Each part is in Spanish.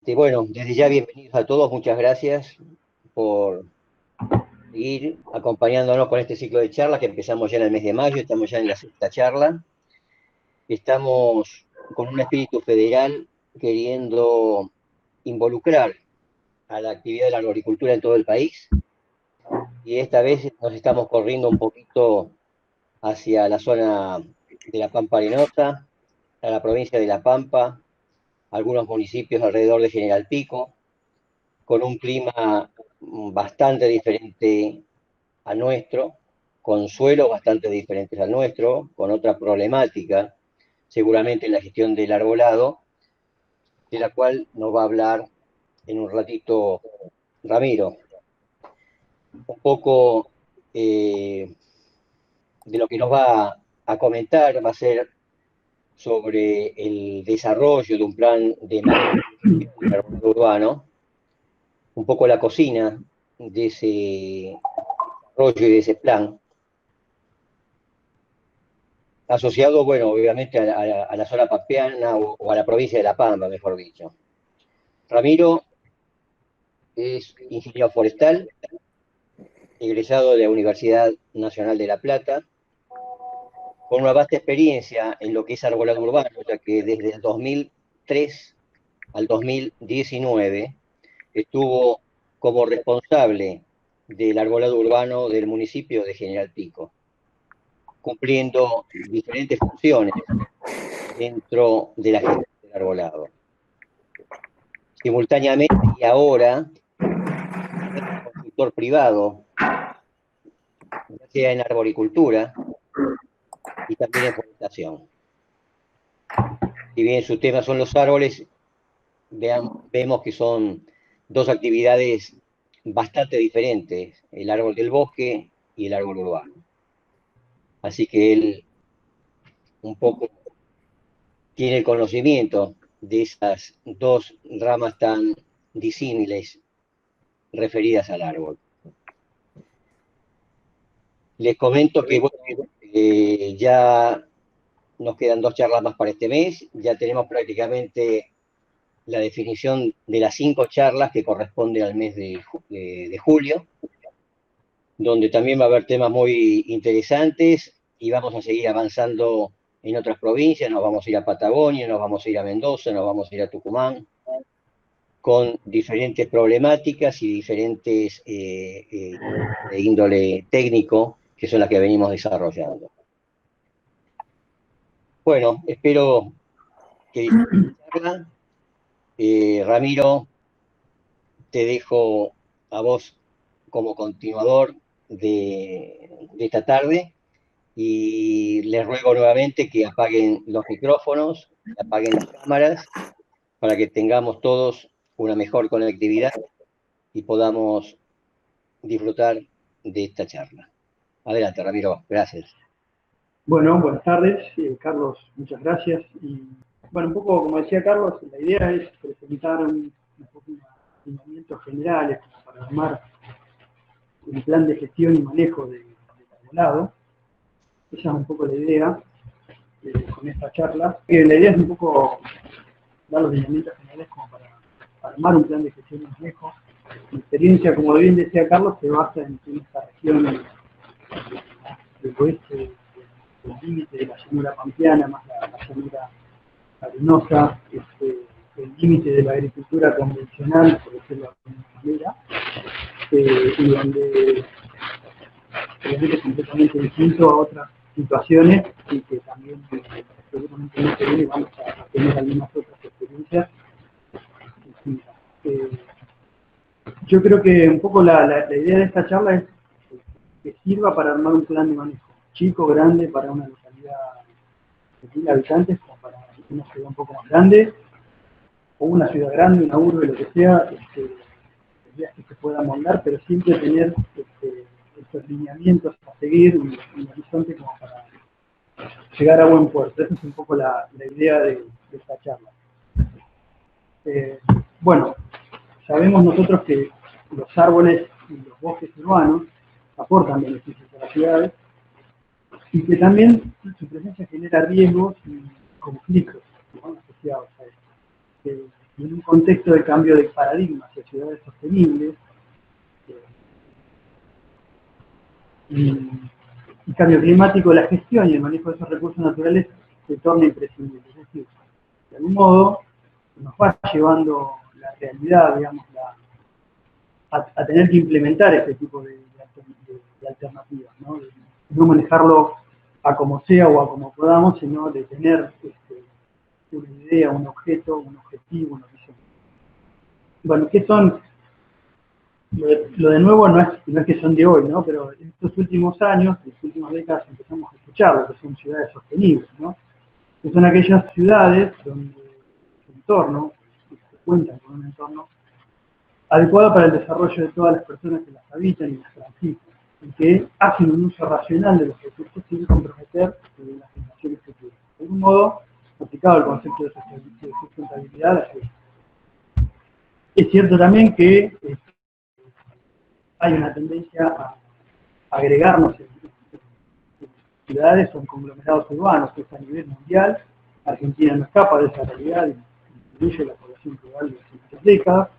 Bueno, desde ya bienvenidos a todos, muchas gracias por ir acompañándonos con este ciclo de charlas que empezamos ya en el mes de mayo, estamos ya en la sexta charla. Estamos con un espíritu federal queriendo involucrar a la actividad de la arboricultura en todo el país y esta vez nos estamos corriendo un poquito hacia la zona de la Pampa Arenosa, a la provincia de La Pampa, algunos municipios alrededor de General Pico, con un clima bastante diferente al nuestro, con suelos bastante diferentes al nuestro, con otra problemática, seguramente en la gestión del arbolado, de la cual nos va a hablar en un ratito Ramiro. Un poco de lo que nos va a comentar va a ser sobre el desarrollo de un plan de manejo del arbolado urbano, un poco la cocina de ese desarrollo y de ese plan, asociado, bueno, obviamente a la zona pampeana o a la provincia de La Pampa, mejor dicho. Ramiro es ingeniero forestal, egresado de la Universidad Nacional de La Plata, con una vasta experiencia en lo que es arbolado urbano, ya que desde el 2003 al 2019 estuvo como responsable del arbolado urbano del municipio de General Pico, cumpliendo diferentes funciones dentro de la gestión del arbolado. Simultáneamente y ahora es consultor privado, ya sea en arboricultura y también en forestación. Si bien su tema son los árboles, vemos que son dos actividades bastante diferentes, el árbol del bosque y el árbol urbano. Así que él un poco tiene el conocimiento de esas dos ramas tan disímiles referidas al árbol. Les comento que bueno, ya nos quedan 2 charlas más para este mes, ya tenemos prácticamente la definición de las 5 charlas que corresponden al mes de julio, donde también va a haber temas muy interesantes y vamos a seguir avanzando en otras provincias, nos vamos a ir a Patagonia, nos vamos a ir a Mendoza, nos vamos a ir a Tucumán, con diferentes problemáticas y diferentes de índole técnico, que son las que venimos desarrollando. Bueno, espero que disfruten la charla. Ramiro, te dejo a vos como continuador de esta tarde y les ruego nuevamente que apaguen los micrófonos, que apaguen las cámaras, para que tengamos todos una mejor conectividad y podamos disfrutar de esta charla. Adelante, Ramiro, gracias. Bueno, buenas tardes, Carlos, muchas gracias. Y bueno, un poco como decía Carlos, la idea es presentar unos lineamientos generales para armar un plan de gestión y manejo del arbolado. Esa es un poco la idea con esta charla. La idea es un poco dar los lineamientos generales como para armar un plan de gestión y manejo. Mi experiencia, como bien decía Carlos, se basa en esta región del oeste, el límite de la llanura pampeana, más la llanura arenosa, el límite de la agricultura convencional, por decirlo de alguna manera, y donde es completamente distinto a otras situaciones y que también seguramente en este video vamos a tener algunas otras experiencias distintas. Yo creo que un poco la idea de esta charla es que sirva para armar un plan de manejo, chico, grande, para una localidad de 1000 habitantes, como para una ciudad un poco más grande, o una ciudad grande, una urbe, lo que sea, ideas que se puedan moldar, pero siempre tener estos lineamientos a seguir, un horizonte como para llegar a buen puerto. Esa es un poco la idea de esta charla. Bueno, sabemos nosotros que los árboles y los bosques urbanos aportan beneficios a las ciudades y que también su presencia genera riesgos y conflictos, ¿no?, asociados a esto. y en un contexto de cambio de paradigma hacia ciudades sostenibles, y cambio climático, la gestión y el manejo de esos recursos naturales se torna imprescindible. Es decir, de algún modo nos va llevando la realidad, digamos, a tener que implementar este tipo de alternativas, ¿no? De no manejarlo a como sea o a como podamos, sino de tener una idea, un objeto, un objetivo, una visión. Bueno, ¿qué son? Lo de nuevo no es que son de hoy, ¿no? Pero en estos últimos años, en las últimas décadas, empezamos a escuchar lo que son ciudades sostenibles, ¿no? Que son aquellas ciudades donde su entorno, se cuentan con un entorno adecuado para el desarrollo de todas las personas que las habitan y las transitan, y que hacen un uso racional de los recursos sin comprometer las generaciones futuras. De algún modo, aplicado el concepto de sustentabilidad, es cierto también que hay una tendencia a agregarnos en ciudades o en conglomerados urbanos, que es a nivel mundial. Argentina no escapa de esa realidad, incluye la población global de las últimas décadas.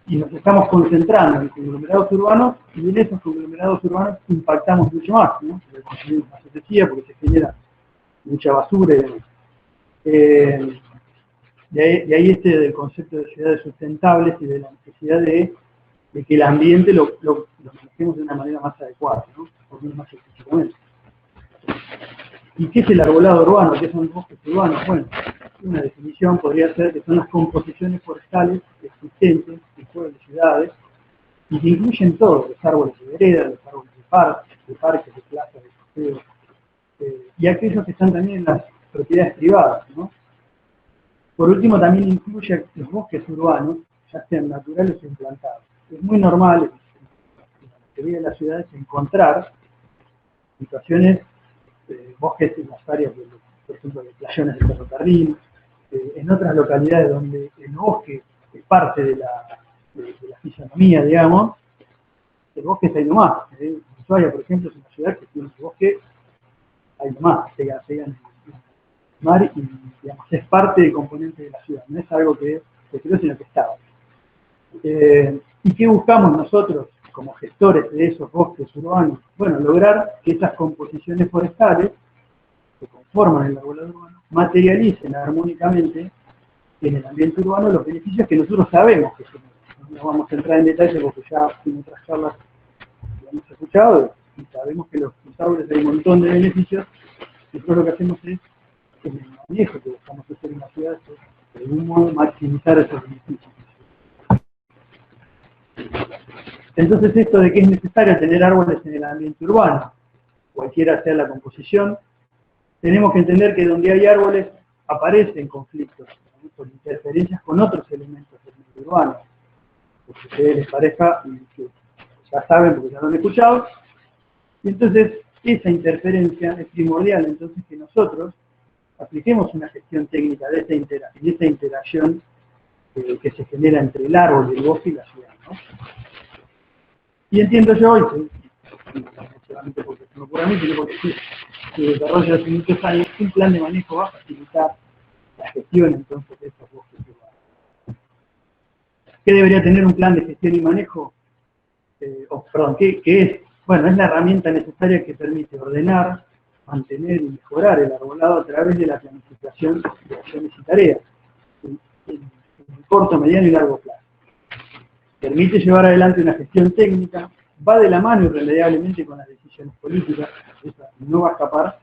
Y nos estamos concentrando en conglomerados urbanos, y en esos conglomerados urbanos impactamos mucho más, ¿no? Porque consumimos más energía, porque se genera mucha basura y demás. De ahí del concepto de ciudades sustentables y de la necesidad de que el ambiente lo manejemos de una manera más adecuada, ¿no? Por lo menos más específicamente. ¿Y qué es el arbolado urbano? ¿Qué son los bosques urbanos? Bueno, una definición podría ser que son las composiciones forestales existentes en pueblos y ciudades, y que incluyen todos los árboles de vereda, los árboles de parques, de plazas, de paseos, y aquellos que están también en las propiedades privadas, ¿no? Por último, también incluye los bosques urbanos, ya sean naturales o implantados. Es muy normal en la mayoría de las ciudades encontrar situaciones, bosques en las áreas, por ejemplo, de playones de ferrocarril, en otras localidades donde el bosque es parte de la fisonomía, digamos, el bosque está ahí nomás. Ushuaia, por ejemplo, es una ciudad que tiene su bosque ahí nomás, pega en el mar, y digamos, es parte del componente de la ciudad, no es algo que se creó, sino que estaba. ¿Y qué buscamos nosotros como gestores de esos bosques urbanos? Bueno, lograr que esas composiciones forestales que conforman el arbolado urbano materialicen armónicamente en el ambiente urbano los beneficios que nosotros sabemos que son. No vamos a entrar en detalle porque ya en otras charlas lo hemos escuchado y sabemos que los árboles hay un montón de beneficios. Nosotros lo que hacemos es, en el manejo que buscamos hacer en la ciudad, de algún modo maximizar esos beneficios. Entonces, esto de que es necesario tener árboles en el ambiente urbano, cualquiera sea la composición, tenemos que entender que donde hay árboles aparecen conflictos, ¿no? Por interferencias con otros elementos del medio urbano. Porque a ustedes les parezca, que ya saben porque ya lo han escuchado, y entonces esa interferencia es primordial, entonces que nosotros apliquemos una gestión técnica de esta interacción que se genera entre el árbol, el bosque y la ciudad, ¿no? Y entiendo yo, no solamente porque se me ocurre a mí, sino porque se desarrolla hace muchos años, un plan de manejo va a facilitar la gestión entonces de estos bosques urbanos. ¿Qué debería tener un plan de gestión y manejo? ¿Qué es? Bueno, es la herramienta necesaria que permite ordenar, mantener y mejorar el arbolado a través de la planificación de acciones y tareas, en corto, mediano y largo plazo. Permite llevar adelante una gestión técnica, va de la mano irremediablemente con las decisiones políticas, esa no va a escapar.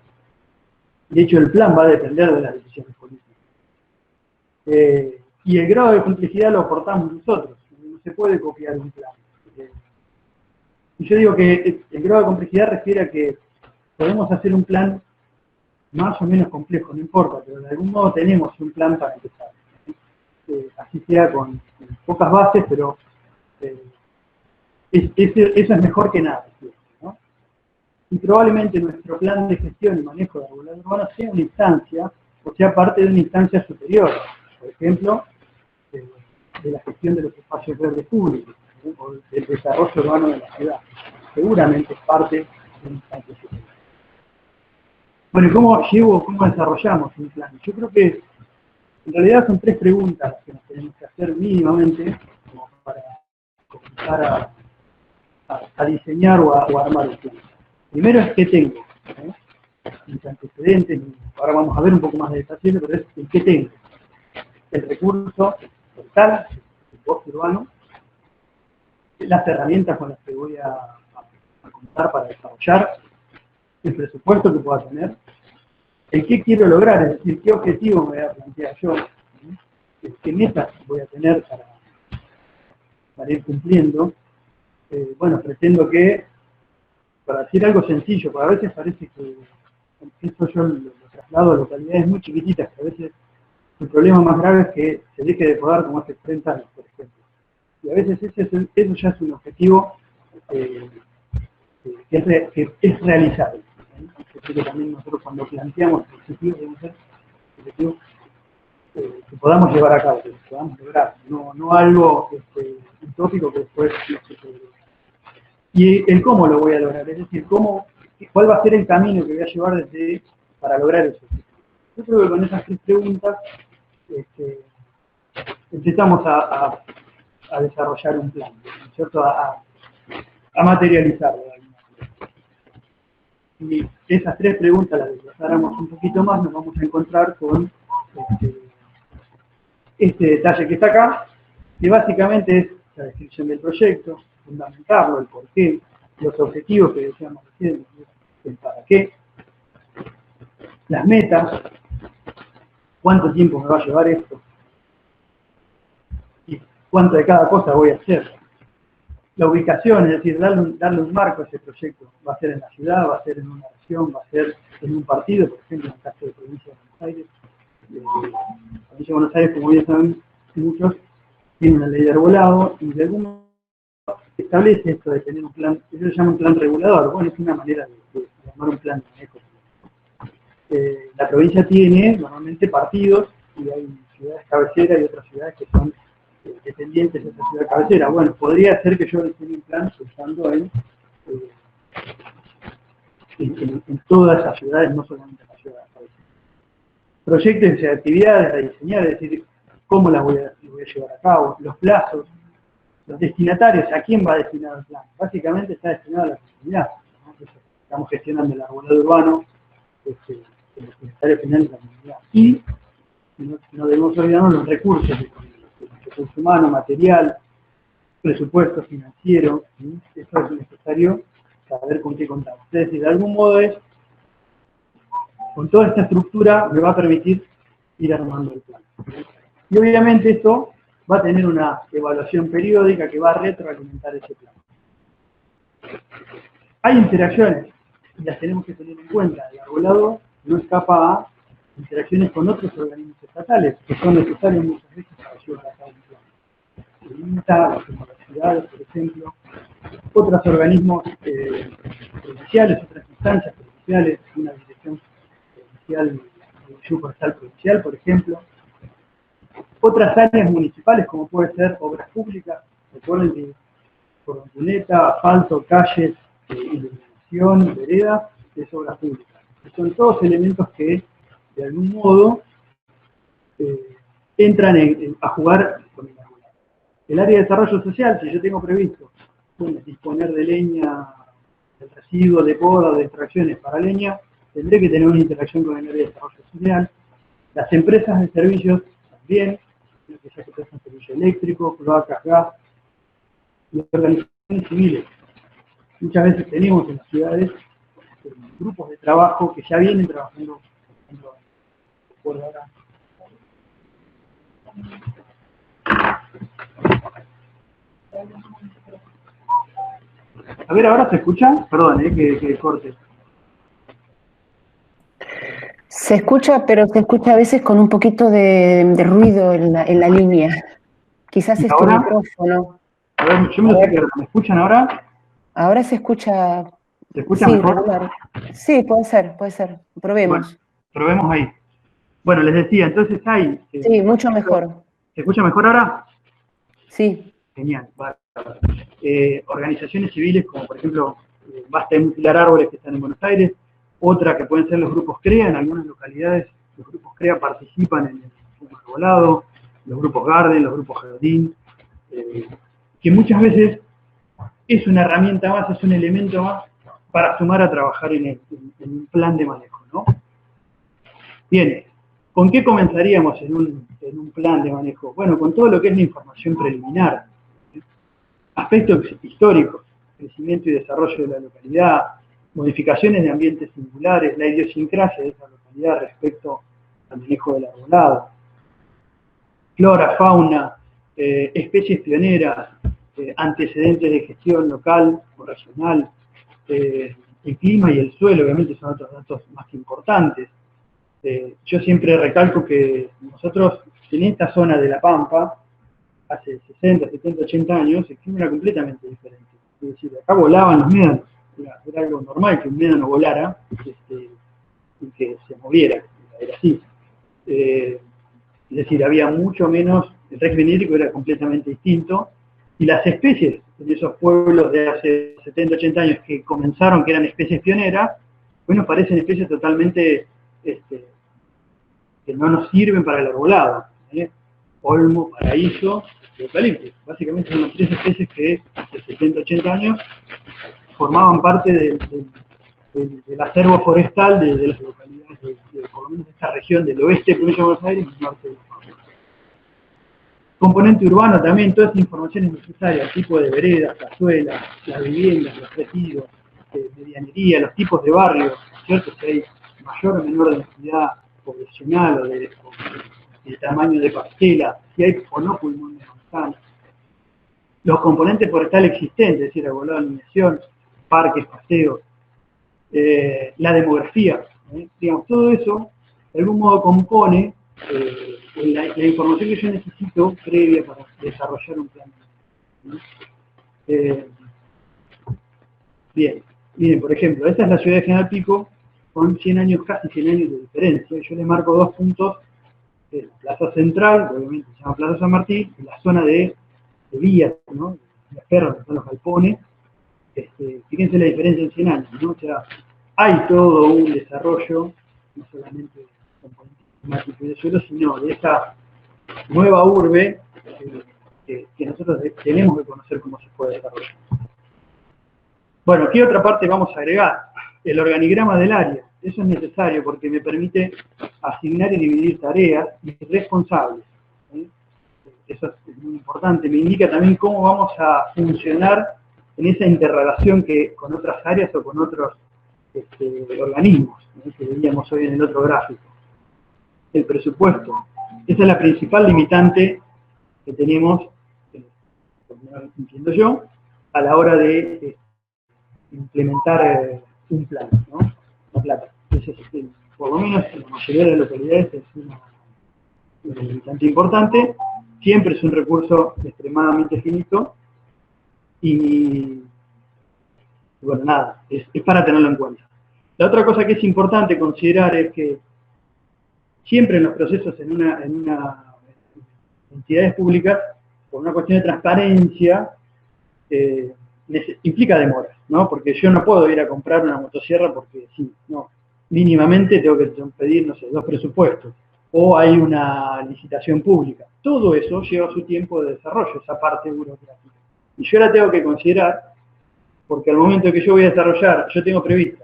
De hecho, el plan va a depender de las decisiones políticas. Y el grado de complejidad lo aportamos nosotros, no se puede copiar un plan. Y yo digo que el grado de complejidad refiere a que podemos hacer un plan más o menos complejo, no importa, pero de algún modo tenemos un plan para empezar. Así sea con pocas bases, pero eso es mejor que nada, ¿no? Y probablemente nuestro plan de gestión y manejo de arbolado urbano sea una instancia, o sea parte de una instancia superior, por ejemplo, de la gestión de los espacios verdes públicos, ¿no? O del desarrollo urbano de la ciudad. Seguramente es parte de una instancia superior. Bueno, ¿y cómo desarrollamos un plan? Yo creo que En realidad son 3 preguntas las que nos tenemos que hacer mínimamente como para comenzar a diseñar o a armar un plan. Primero es qué tengo, mis antecedentes, ahora vamos a ver un poco más de detalle, pero es el qué tengo. El recurso total, el bosque urbano, las herramientas con las que voy a contar para desarrollar, el presupuesto que pueda tener, el qué quiero lograr, es decir, qué objetivo me voy a plantear yo, qué metas voy a tener para ir cumpliendo. Bueno, pretendo que, para decir algo sencillo, porque a veces parece que esto yo lo traslado a localidades muy chiquititas, que a veces el problema más grave es que se deje de podar como hace 30 años, por ejemplo. Y a veces eso ya es un objetivo que es realizable. Que también nosotros cuando planteamos objetivos debemos ser objetivos que podamos llevar a cabo, que podamos lograr, no algo utópico que después no se puede lograr. Y el cómo lo voy a lograr, es decir, cuál va a ser el camino que voy a llevar para lograr eso. Yo creo que con esas 3 preguntas empezamos a desarrollar un plan, ¿no es cierto? A materializarlo. Y esas 3 preguntas las desglosáramos un poquito más, nos vamos a encontrar con este detalle que está acá, que básicamente es la descripción del proyecto, fundamentarlo, el porqué, los objetivos que decíamos recién, el para qué, las metas, cuánto tiempo me va a llevar esto, y cuánto de cada cosa voy a hacer. La ubicación, es decir, darle un marco a ese proyecto. Va a ser en la ciudad, va a ser en una región, va a ser en un partido, por ejemplo, en el caso de la provincia de Buenos Aires. La provincia de Buenos Aires, como bien saben muchos, tiene una ley de arbolado y de algún modo establece esto de tener un plan, eso se llama un plan regulador. Bueno, es una manera de llamar un plan de manejo. La provincia tiene normalmente partidos y hay ciudades cabeceras y otras ciudades que son dependientes de esa ciudad cabecera. Bueno, podría ser que yo diseñe un plan pensando en todas esas ciudades, no solamente en la ciudad cabecera. Proyectos y actividades a diseñar, es decir, cómo las voy a llevar a cabo, los plazos, los destinatarios, a quién va destinado el plan. Básicamente está destinado a la comunidad, ¿no? Estamos gestionando el arbolado urbano, los destinatarios finales de la comunidad. Y no debemos olvidarnos los recursos, recurso humano, material, presupuesto financiero, ¿sí? Eso es necesario saber con qué contamos. Es decir, de algún modo con toda esta estructura me va a permitir ir armando el plan. Y obviamente esto va a tener una evaluación periódica que va a retroalimentar ese plan. Hay interacciones, y las tenemos que tener en cuenta. El arbolado no escapa a interacciones con otros organismos estatales, que son necesarios muchas veces para llevar a cabo un plan. El INTA, las universidades, por ejemplo, otros organismos provinciales, otras instancias provinciales, una dirección provincial, dirección forestal provincial, por ejemplo, otras áreas municipales, como puede ser obras públicas. Recuerden que por cuneta, asfalto, calles, iluminación, veredas, es obra pública. Son todos elementos que, de algún modo, entran a jugar con el arbolado. El área de desarrollo social, si yo tengo previsto disponer de leña, de residuos, de poda, de extracciones para leña, tendré que tener una interacción con el área de desarrollo social. Las empresas de servicios también, que ya que prestan servicio eléctrico, cloacas, gas, y organizaciones civiles. Muchas veces tenemos en las ciudades grupos de trabajo que ya vienen trabajando por ahora. A ver, ¿ahora se escucha? Perdón, que corte. Se escucha, pero se escucha a veces con un poquito de ruido en la línea. Quizás es tu micrófono. A ver, yo me lo sé que ¿me escuchan ahora? Ahora se escucha... ¿Se escucha mejor? Regular. Sí, puede ser. Probemos. Bueno, probemos ahí. Bueno, les decía, entonces hay... sí, mucho mejor. ¿Se escucha mejor ahora? Sí. Genial. Organizaciones civiles, como por ejemplo, Basta de Mutilar Árboles, que están en Buenos Aires, otra que pueden ser los grupos CREA, en algunas localidades los grupos CREA participan en arbolado, los grupos garden, los grupos jardín, que muchas veces es una herramienta más, es un elemento más para sumar a trabajar en un plan de manejo, ¿no? Bien, ¿con qué comenzaríamos en un plan de manejo? Bueno, con todo lo que es la información preliminar, aspectos históricos, crecimiento y desarrollo de la localidad, modificaciones de ambientes singulares, la idiosincrasia de esa localidad respecto al manejo del arbolado, flora, fauna, especies pioneras, antecedentes de gestión local o regional, el clima y el suelo, obviamente son otros datos más que importantes. Yo siempre recalco que nosotros en esta zona de La Pampa, hace 60, 70, 80 años, el clima era completamente diferente. Es decir, acá volaban los médanos, era algo normal que un médano volara y que se moviera, era así. Es decir, había mucho menos, el régimen hídrico era completamente distinto, y las especies en esos pueblos de hace 70, 80 años que comenzaron, que eran especies pioneras, bueno, parecen especies totalmente que no nos sirven para el arbolado. Olmo, paraíso y eucalipto. Básicamente son las tres especies que hace 70, 80 años formaban parte del acervo forestal de las localidades, por lo menos de esta región del oeste de Provincia de Buenos Aires y norte de Pampa. Componente urbano también, toda esta información es necesaria, el tipo de veredas, cazuelas, las viviendas, los residuos, medianería, los tipos de barrios, ¿cierto? Si hay mayor o menor densidad poblacional o de tamaño de parcela, si hay o no pulmones de manzana. Los componentes forestales existentes, es decir, arbolado, alineación, parques, paseos, la demografía, digamos, todo eso de algún modo compone la información que yo necesito previa para desarrollar un plan. Bien, miren, por ejemplo, esta es la ciudad de General Pico, con 100 años, casi 100 años de diferencia. Yo le marco 2 puntos, Plaza Central, que obviamente se llama Plaza San Martín, y la zona de vías, ¿no? Las perras, que están los galpones. Fíjense la diferencia en 100 años, ¿no? O sea, hay todo un desarrollo, no solamente de componentes climáticos y de suelo, sino de esta nueva urbe que nosotros tenemos que conocer cómo se puede desarrollar. Bueno, ¿qué otra parte vamos a agregar? El organigrama del área. Eso es necesario porque me permite asignar y dividir tareas y responsables. Eso es muy importante. Me indica también cómo vamos a funcionar en esa interrelación con otras áreas o con otros organismos, que veíamos hoy en el otro gráfico. El presupuesto. Esa es la principal limitante que tenemos, entiendo yo, a la hora de implementar un plan, ¿no? La plata. Entonces, por lo menos en la mayoría de las localidades es una limitante importante, siempre es un recurso extremadamente finito y bueno, nada, es para tenerlo en cuenta. La otra cosa que es importante considerar es que siempre en los procesos en entidades públicas, por una cuestión de transparencia, implica demoras, ¿no? Porque yo no puedo ir a comprar una motosierra porque sí, no. Mínimamente tengo que pedir, no sé, 2 presupuestos. O hay una licitación pública. Todo eso lleva su tiempo de desarrollo, esa parte burocrática. Y yo la tengo que considerar, porque al momento que yo voy a desarrollar, yo tengo previsto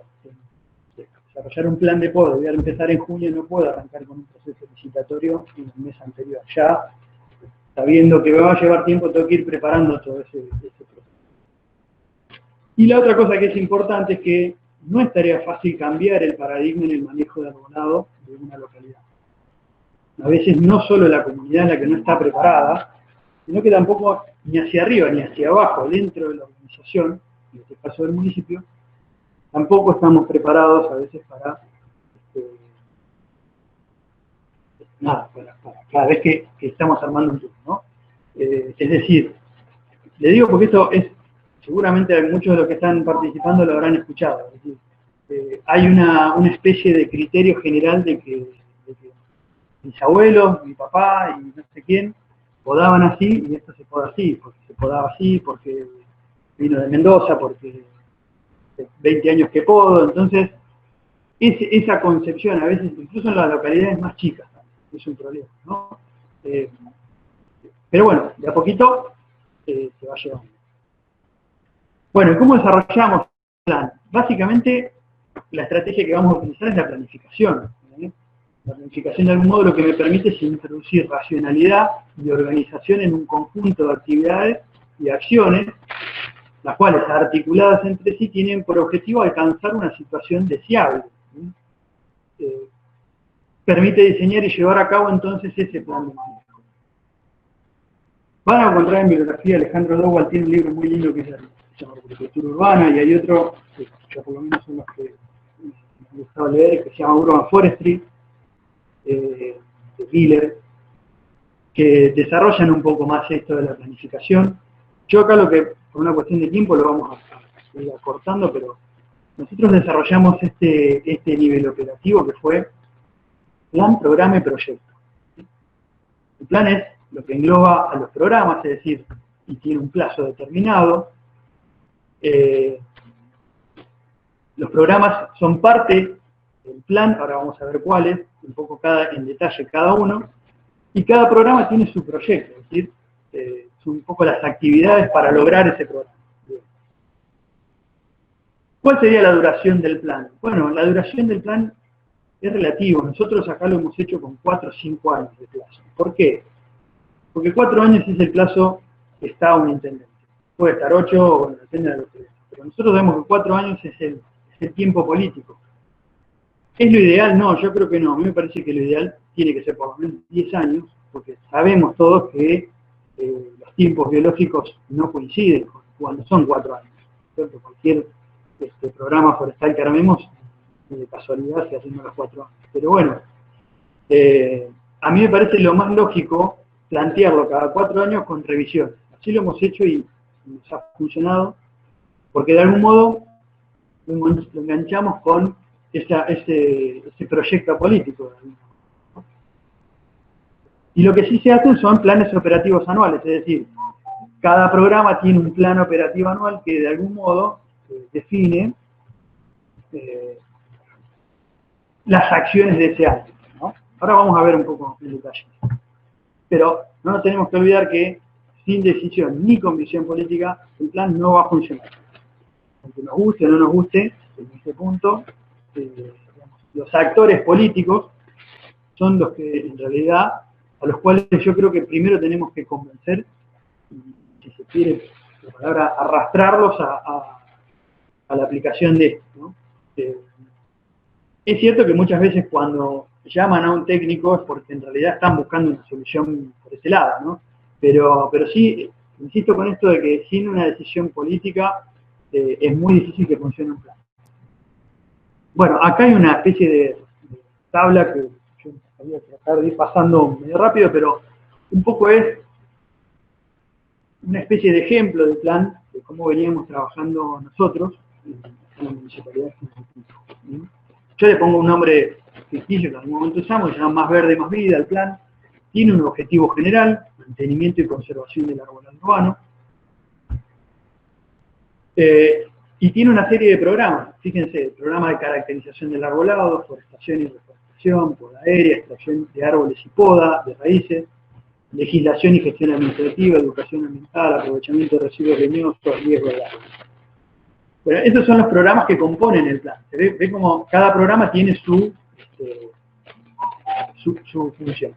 desarrollar un plan de poda, voy a empezar en junio, no puedo arrancar con un proceso licitatorio en el mes anterior. Ya, sabiendo que me va a llevar tiempo, tengo que ir preparando todo ese proceso. Y la otra cosa que es importante es que no es tarea fácil cambiar el paradigma en el manejo de arbolado de una localidad. A veces no solo la comunidad es la que no está preparada, sino que tampoco ni hacia arriba ni hacia abajo, dentro de la organización, en este caso del municipio, tampoco estamos preparados a veces para cada vez que estamos armando un turno, ¿no? Es decir, le digo porque esto es, seguramente muchos de los que están participando lo habrán escuchado. Es decir, hay una especie de criterio general de que mis abuelos, mi papá y no sé quién podaban así y esto se poda así, porque se podaba así, porque vino de Mendoza, porque 20 años que podo. Entonces, esa concepción a veces, incluso en las localidades más chicas, es un problema, ¿no? Pero bueno, de a poquito se va llevando. Bueno, ¿y cómo desarrollamos el plan? Básicamente, la estrategia que vamos a utilizar es la planificación. La planificación, de algún modo, lo que me permite es introducir racionalidad y organización en un conjunto de actividades y acciones, las cuales, articuladas entre sí, tienen por objetivo alcanzar una situación deseable. Permite diseñar y llevar a cabo, entonces, ese plan de manejo. Van a encontrar en bibliografía, Alejandro Dowell tiene un libro muy lindo que se llama Arquitectura Urbana, y hay otro, que yo por lo menos son los que me ha gustado leer, que se llama Urban Forestry, de Miller, que desarrollan un poco más esto de la planificación. Yo acá lo que, por una cuestión de tiempo, lo vamos a ir acortando, pero nosotros desarrollamos este nivel operativo que fue plan, programa y proyecto. El plan es lo que engloba a los programas, es decir, y tiene un plazo determinado. Los programas son parte del plan, ahora vamos a ver cuáles, un poco en detalle cada uno, y cada programa tiene su proyecto, es decir, son un poco las actividades para lograr ese programa. ¿Cuál sería la duración del plan? Bueno, la duración del plan es relativo. Nosotros acá lo hemos hecho con 4 o 5 años de plazo. ¿Por qué? Porque 4 años es el plazo que está un intendente. Puede estar 8, bueno, depende de lo que. Pero nosotros vemos que 4 años es el tiempo político. ¿Es lo ideal? No, yo creo que no. A mí me parece que lo ideal tiene que ser por lo menos 10 años, porque sabemos todos que los tiempos biológicos no coinciden cuando son 4 años. ¿Cierto? Cualquier programa forestal que armemos, de casualidad se hacen los 4 años. Pero bueno, a mí me parece lo más lógico plantearlo cada 4 años con revisiones. Así lo hemos hecho y nos ha funcionado, porque de algún modo lo enganchamos con ese proyecto político. Y lo que sí se hacen son planes operativos anuales, es decir, cada programa tiene un plan operativo anual que de algún modo define las acciones de ese año, ¿no? Ahora vamos a ver un poco en detalle. Pero no nos tenemos que olvidar que sin decisión ni convicción política, el plan no va a funcionar. Aunque nos guste o no nos guste, en este punto, los actores políticos son los que, en realidad, a los cuales yo creo que primero tenemos que convencer, y si se quiere, la palabra, arrastrarlos a la aplicación de esto, ¿no? Es cierto que muchas veces cuando llaman a un técnico es porque en realidad están buscando una solución por ese lado, ¿no? Pero sí, insisto con esto de que sin una decisión política es muy difícil que funcione un plan. Bueno, acá hay una especie de tabla que yo voy a tratar de ir pasando medio rápido, pero un poco es una especie de ejemplo de plan de cómo veníamos trabajando nosotros en la municipalidad. Yo le pongo un nombre ficticio que en algún momento usamos, se llama Más Verde, Más Vida, el plan. Tiene un objetivo general, mantenimiento y conservación del arbolado urbano. Y tiene una serie de programas. Fíjense, programa de caracterización del arbolado, forestación y reforestación, poda aérea, extracción de árboles y poda, de raíces, legislación y gestión administrativa, educación ambiental, aprovechamiento de residuos leñosos, riesgo de agua. Bueno, estos son los programas que componen el plan. Se ve como cada programa tiene su función.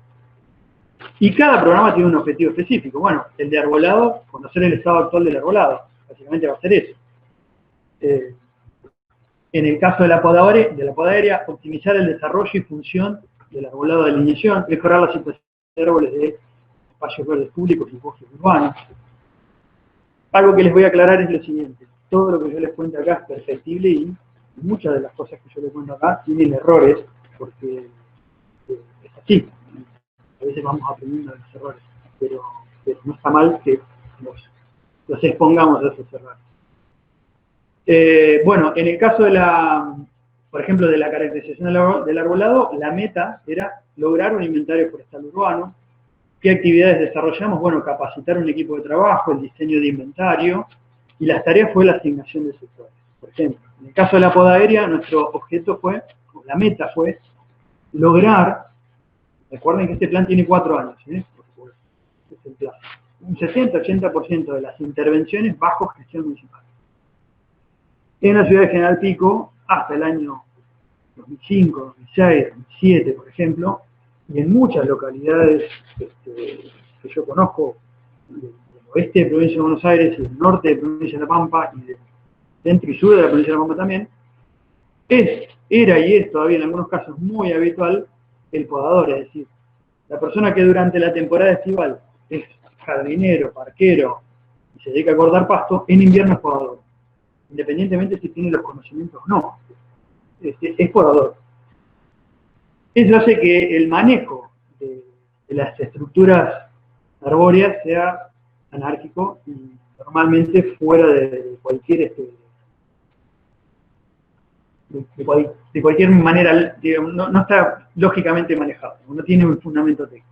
Y cada programa tiene un objetivo específico. Bueno, el de arbolado, conocer el estado actual del arbolado. Básicamente va a ser eso. En el caso de la poda aérea, optimizar el desarrollo y función del arbolado de alineación, mejorar la situación de árboles de espacios verdes públicos y bosques urbanos. Algo que les voy a aclarar es lo siguiente. Todo lo que yo les cuento acá es perfectible y muchas de las cosas que yo les cuento acá tienen errores, porque es así. A veces vamos aprendiendo de los errores, pero no está mal que los expongamos a esos errores. Bueno, en el caso de por ejemplo, de la caracterización del arbolado, la meta era lograr un inventario forestal urbano. ¿Qué actividades desarrollamos? Bueno, capacitar un equipo de trabajo, el diseño de inventario, y las tareas fue la asignación de sectores. Por ejemplo, en el caso de la poda aérea, nuestro objeto fue, o la meta fue, lograr, recuerden que este plan tiene 4 años, es el plazo. Un 60-80% de las intervenciones bajo gestión municipal. En la ciudad de General Pico, hasta el año 2005, 2006, 2007, por ejemplo, y en muchas localidades que yo conozco, del oeste de la provincia de Buenos Aires, y del norte de la provincia de La Pampa, y del centro y sur de la provincia de La Pampa también, era y es todavía en algunos casos muy habitual el podador, es decir, la persona que durante la temporada estival es jardinero, parquero, y se dedica a cortar pasto, en invierno es podador, independientemente si tiene los conocimientos o no, es podador. Eso hace que el manejo de las estructuras arbóreas sea anárquico y normalmente fuera de cualquier de cualquier manera, digamos, no está lógicamente manejado, no tiene un fundamento técnico.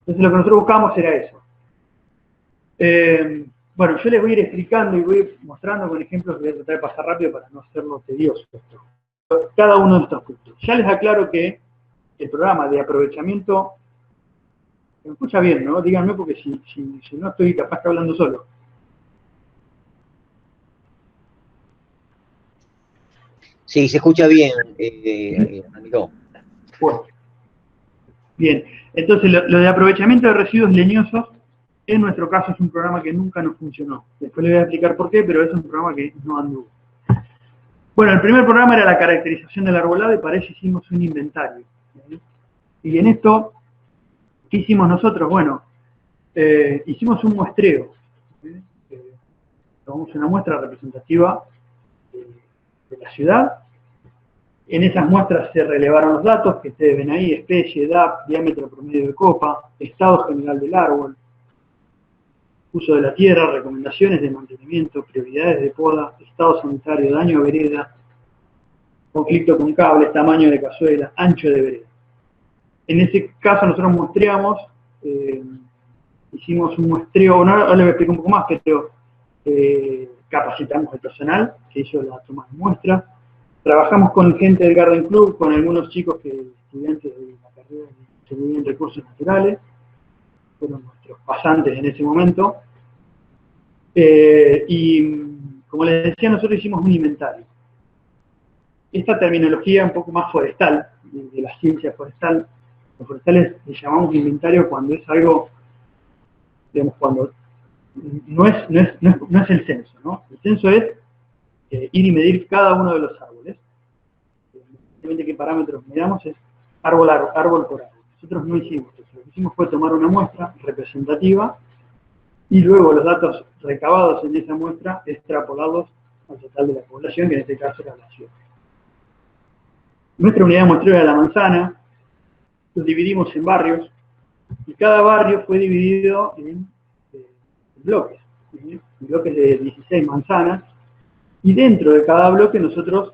Entonces lo que nosotros buscamos era eso. Bueno, yo les voy a ir explicando y voy a ir mostrando con ejemplos que voy a tratar de pasar rápido para no hacerlo tedioso. Cada uno de estos puntos. Ya les aclaro que el programa de aprovechamiento, me escucha bien, ¿no? Díganme porque si no estoy capaz de hablando solo. Sí, se escucha bien, amigo. Bueno, bien. Entonces, lo de aprovechamiento de residuos leñosos, en nuestro caso es un programa que nunca nos funcionó. Después les voy a explicar por qué, pero es un programa que no anduvo. Bueno, el primer programa era la caracterización del arbolado y para eso hicimos un inventario. Y en esto, ¿qué hicimos nosotros? Bueno, hicimos un muestreo. Tomamos una muestra representativa de la ciudad. En esas muestras se relevaron los datos que ustedes ven ahí: especie, edad, diámetro promedio de copa, estado general del árbol, uso de la tierra, recomendaciones de mantenimiento, prioridades de poda, estado sanitario, daño a vereda, conflicto con cables, tamaño de cazuela, ancho de vereda. En ese caso nosotros muestreamos, hicimos un muestreo, ahora les voy a explicar un poco más, pero capacitamos al personal que hizo la toma de muestra. Trabajamos con gente del Garden Club, con algunos chicos estudiantes de la carrera de Ingeniería en Recursos Naturales, fueron nuestros pasantes en ese momento. Y como les decía, nosotros hicimos un inventario. Esta terminología un poco más forestal, de la ciencia forestal, los forestales le llamamos inventario cuando es algo, digamos, cuando no es el censo, ¿no? El censo es ir y medir cada uno de los árboles. Simplemente qué parámetros miramos es árbol por árbol. Nosotros no hicimos eso. Lo que hicimos fue tomar una muestra representativa y luego los datos recabados en esa muestra extrapolarlos al total de la población, que en este caso era la ciudad. Nuestra unidad de muestreo era La Manzana. Los dividimos en barrios y cada barrio fue dividido en bloques, en bloques de 16 manzanas, y dentro de cada bloque nosotros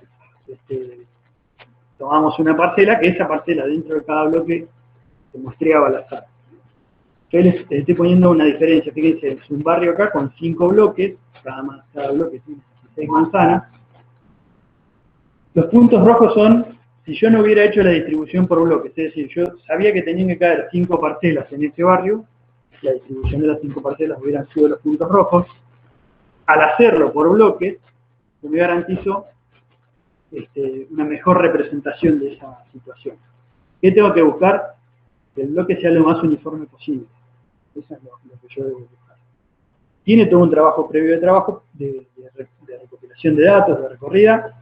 tomamos una parcela, que esa parcela dentro de cada bloque se muestreaba al azar. Yo les estoy poniendo una diferencia. Fíjense, es un barrio acá con 5 bloques, cada bloque tiene 16 manzanas. Los puntos rojos son si yo no hubiera hecho la distribución por bloques, es decir, yo sabía que tenían que caer 5 parcelas en este barrio, la distribución de las 5 parcelas hubieran sido los puntos rojos. Al hacerlo por bloques, yo me garantizo una mejor representación de esa situación. ¿Qué tengo que buscar? Que el bloque sea lo más uniforme posible. Eso es lo que yo debo buscar. Tiene todo un trabajo previo de recopilación de datos, de recorrida,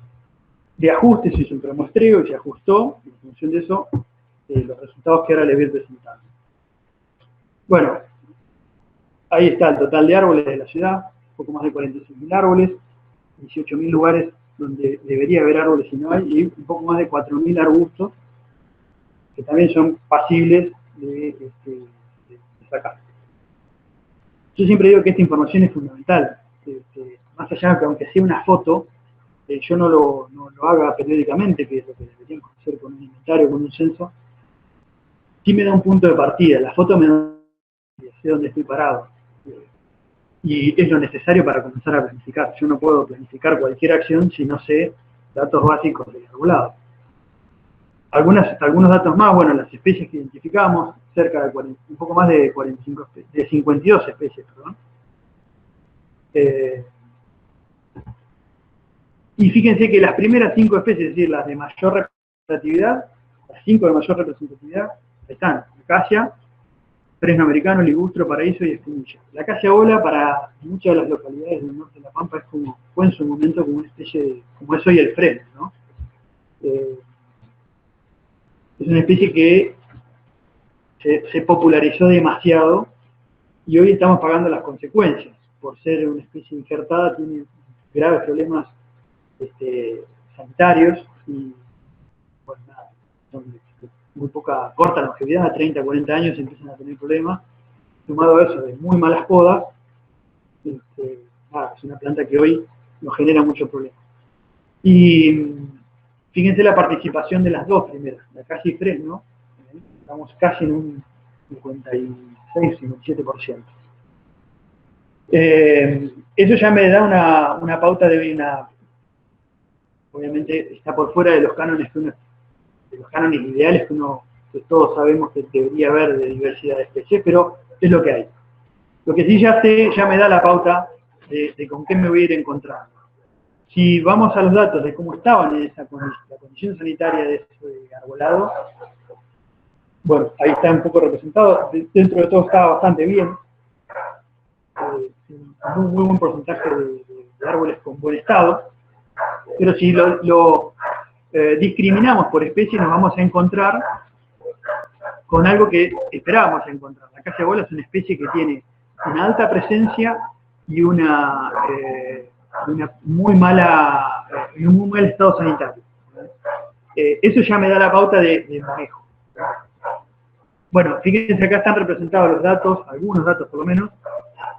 de ajuste. Se hizo un premuestreo y se ajustó, y en función de eso, los resultados que ahora les voy a presentar. Bueno, ahí está el total de árboles de la ciudad, un poco más de 46.000 árboles, 18.000 lugares donde debería haber árboles y no hay, y un poco más de 4.000 arbustos, que también son pasibles de sacar. Yo siempre digo que esta información es fundamental, más allá de que aunque sea una foto, yo no lo haga periódicamente, que es lo que deberíamos hacer con un inventario, con un censo, sí me da un punto de partida. La foto me da sé dónde estoy parado. Y es lo necesario para comenzar a planificar. Yo no puedo planificar cualquier acción si no sé datos básicos del arbolado. algunos datos más, bueno, las especies que identificamos, cerca de un poco más de 45, de 52 especies, perdón. Y fíjense que las primeras 5 especies, es decir, las de mayor representatividad, las 5 de mayor representatividad, están acacia, fresno americano, ligustro, paraíso y espinilla. La acacia bola para muchas de las localidades del norte de La Pampa fue en su momento como una especie de, como es hoy el fresno, ¿no? Es una especie que se popularizó demasiado y hoy estamos pagando las consecuencias. Por ser una especie injertada, tiene graves problemas sanitarios y, bueno, nada, son muy poca, corta longevidad, a 30, 40 años empiezan a tener problemas. Sumado a eso de muy malas podas, nada, es una planta que hoy nos genera muchos problemas. Y fíjense la participación de las dos primeras, la acacia y fresno, estamos casi en un 56-57%. Eso ya me da una pauta de una, obviamente está por fuera de los cánones ideales que todos sabemos que debería haber de diversidad de especies, pero es lo que hay. Lo que sí ya me da la pauta de con qué me voy a ir encontrando. Si vamos a los datos de cómo estaban en la condición sanitaria de ese arbolado, bueno, ahí está un poco representado, dentro de todo estaba bastante bien, un muy buen porcentaje de árboles con buen estado, pero si lo discriminamos por especie nos vamos a encontrar con algo que esperábamos encontrar. La acacia bola es una especie que tiene una alta presencia y un muy mal estado sanitario. Eso ya me da la pauta de manejo. Bueno, fíjense, acá están representados los datos, algunos datos por lo menos,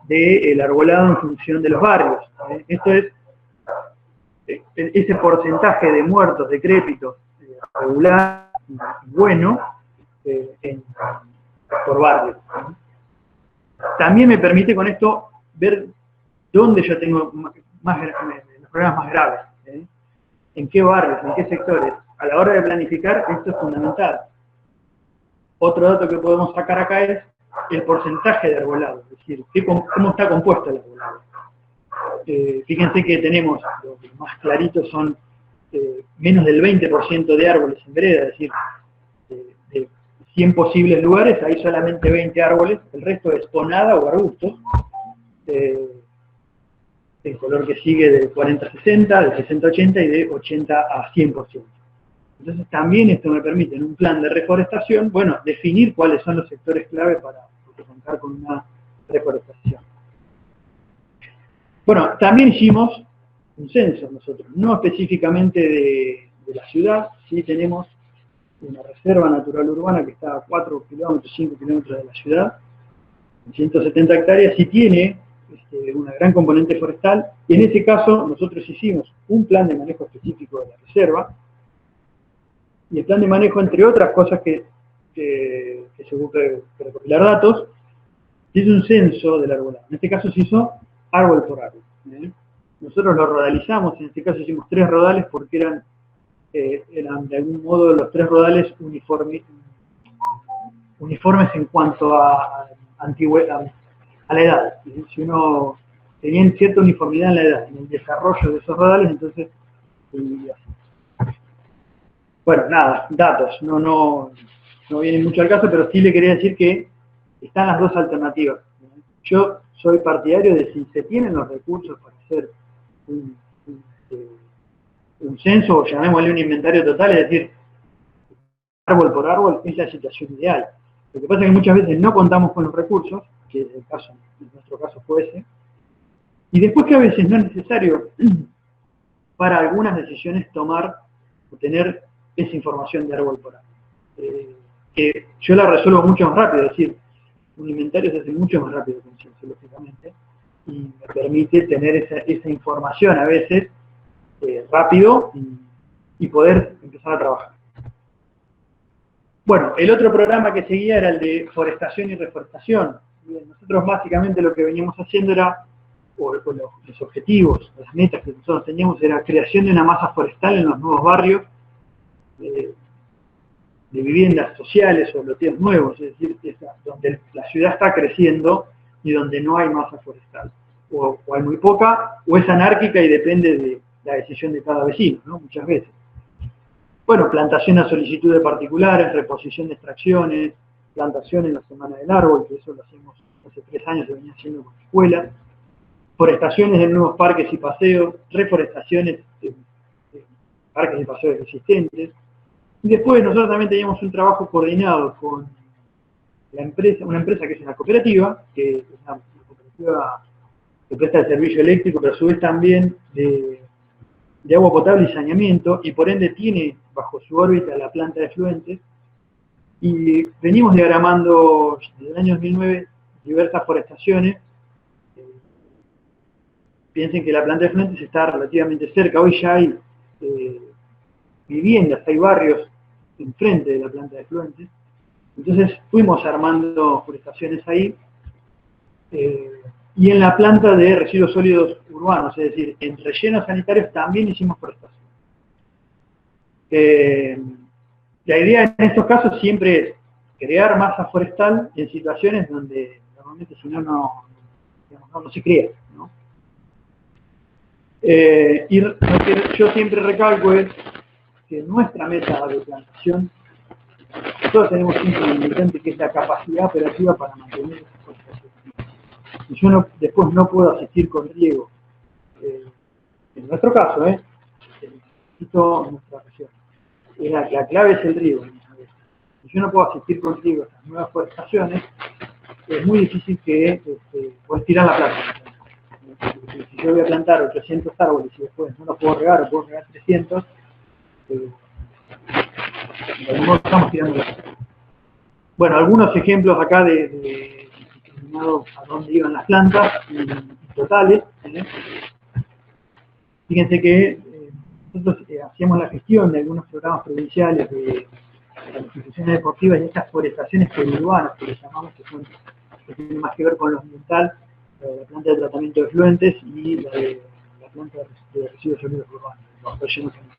del arbolado en función de los barrios. Esto es ese porcentaje de muertos, decrépitos, regular, bueno, por barrio. También me permite con esto ver dónde yo tengo los problemas más graves, en qué barrios, en qué sectores. A la hora de planificar, esto es fundamental. Otro dato que podemos sacar acá es el porcentaje de arbolado, es decir, cómo está compuesto el arbolado. Fíjense que tenemos, los más claritos son menos del 20% de árboles en vereda, es decir, de 100 posibles lugares, hay solamente 20 árboles, el resto es o nada o arbustos, el color que sigue de 40 a 60, de 60 a 80 y de 80 a 100%. Entonces también esto me permite en un plan de reforestación, bueno, definir cuáles son los sectores clave para contar con una reforestación. Bueno, también hicimos un censo nosotros, no específicamente de la ciudad, sí tenemos una reserva natural urbana que está a 4 kilómetros, 5 kilómetros de la ciudad, en 170 hectáreas, y tiene una gran componente forestal, y en ese caso nosotros hicimos un plan de manejo específico de la reserva, y el plan de manejo, entre otras cosas que se busca recopilar datos, se hizo un censo del arbolado. En este caso se hizo árbol por árbol. Nosotros lo rodalizamos, en este caso hicimos 3 rodales porque eran de algún modo los 3 rodales uniformes en cuanto a la edad. Si uno tenía cierta uniformidad en la edad, en el desarrollo de esos rodales, entonces... Bueno, nada, datos, no viene mucho al caso, pero sí le quería decir que están las dos alternativas. Yo soy partidario de si se tienen los recursos para hacer un censo, o llamémosle un inventario total, es decir, árbol por árbol, es la situación ideal. Lo que pasa es que muchas veces no contamos con los recursos, que en nuestro caso fue ese, y después que a veces no es necesario para algunas decisiones tomar o tener esa información de árbol por árbol. Que yo la resuelvo mucho más rápido, es decir, un inventario se hace mucho más rápido que un censo, lógicamente, y me permite tener esa información a veces rápido y poder empezar a trabajar. Bueno, el otro programa que seguía era el de forestación y reforestación. Bien, nosotros básicamente lo que veníamos haciendo era, los objetivos, las metas que nosotros teníamos era creación de una masa forestal en los nuevos barrios, viviendas sociales o loteos nuevos, es decir, donde la ciudad está creciendo y donde no hay masa forestal. O hay muy poca, o es anárquica y depende de la decisión de cada vecino, ¿no? Muchas veces. Bueno, plantación a solicitud de particulares, reposición de extracciones, plantación en la Semana del Árbol, que eso lo hacemos hace 3 años, lo venía haciendo con la escuela, forestaciones de nuevos parques y paseos, reforestaciones de parques y paseos existentes. Y después nosotros también teníamos un trabajo coordinado con la empresa, una empresa que es una cooperativa, que es una cooperativa que presta el servicio eléctrico, pero a su vez también de agua potable y saneamiento, y por ende tiene bajo su órbita la planta de efluentes, y venimos diagramando desde el año 2009 diversas forestaciones. Piensen que la planta de efluentes está relativamente cerca, hoy ya hay viviendas, hay barrios enfrente de la planta de efluentes, entonces fuimos armando forestaciones ahí, y en la planta de residuos sólidos urbanos, es decir, en rellenos sanitarios también hicimos forestación. La idea en estos casos siempre es crear masa forestal en situaciones donde normalmente si no, no se crea, ¿no? Y lo que yo siempre recalco es que nuestra meta de plantación, nosotros tenemos siempre un limitante que es la capacidad operativa para mantener esa forestación. Y yo después no puedo asistir con riego. En nuestro caso, necesito nuestra región. La clave es el riego. Si yo no puedo asistir con riego a estas nuevas forestaciones, es muy difícil que puedas tirar la planta. Si yo voy a plantar 800 árboles y después no los puedo regar o puedo regar 300, de algún modo estamos tirando la planta. Bueno, algunos ejemplos acá de a dónde iban las plantas y totales. Fíjense que nosotros hacíamos la gestión de algunos programas provinciales de las instituciones deportivas y estas forestaciones periurbanas que les llamamos, que tienen más que ver con lo ambiental, la planta de tratamiento de efluentes y la planta de residuos sólidos urbanos, los rellenos sanitarios.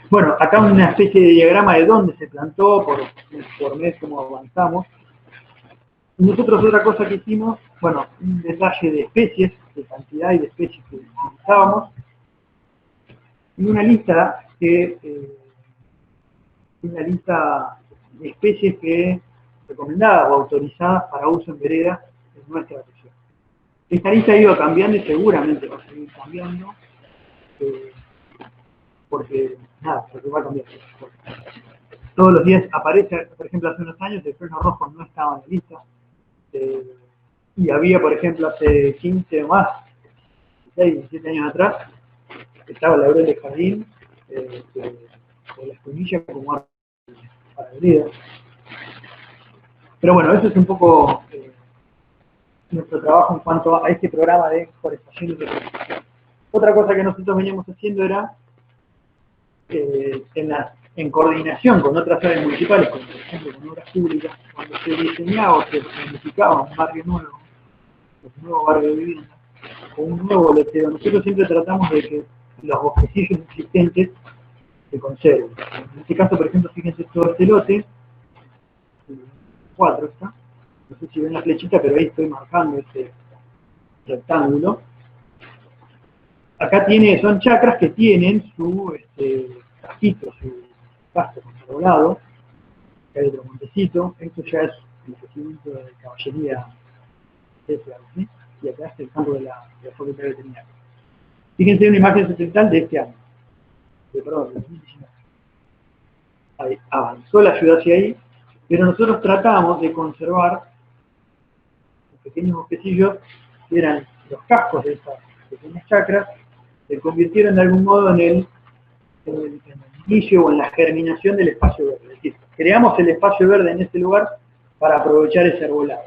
Bueno, acá una especie de diagrama de dónde se plantó, por mes, cómo avanzamos. Y nosotros otra cosa que hicimos, bueno, un detalle de especies, de cantidad y de especies que utilizábamos, y una lista de especies que recomendadas o autorizadas para uso en veredas en nuestra región. Esta lista ha ido cambiando y seguramente va a seguir cambiando, porque va a cambiar. Todos los días aparece, por ejemplo, hace unos años el freno rojo no estaba en la lista, y había, por ejemplo, hace 15 o más, 16, 17 años atrás, estaba el laurel de jardín, con la espinilla como árbol para vereda. Pero bueno, eso es un poco nuestro trabajo en cuanto a este programa de forestación y recuperación. Otra cosa que nosotros veníamos haciendo era, en coordinación con otras áreas municipales, como por ejemplo con obras públicas, cuando se diseñaba o se planificaba un barrio nuevo, un nuevo barrio de vivienda, o un nuevo loteo, nosotros siempre tratamos de que los bosquecillos existentes se conserven. En este caso, por ejemplo, fíjense todo este lote, 4 está, no sé si ven la flechita, pero ahí estoy marcando este rectángulo. Acá son chacras que tienen su castito, su pasto controlado. Acá hay otro montecito. Esto ya es el regimiento de caballería, ¿sí? Y acá está el campo de la facultad veterinaria. Fíjense una imagen satelital de este año. Perdón, de 2019. Ahí, avanzó la ciudad hacia ahí, pero nosotros tratamos de conservar los pequeños bosquecillos que eran los cascos de estas pequeñas chacras, se convirtieron de algún modo en el inicio o en la germinación del espacio verde. Es decir, creamos el espacio verde en este lugar para aprovechar ese arbolado.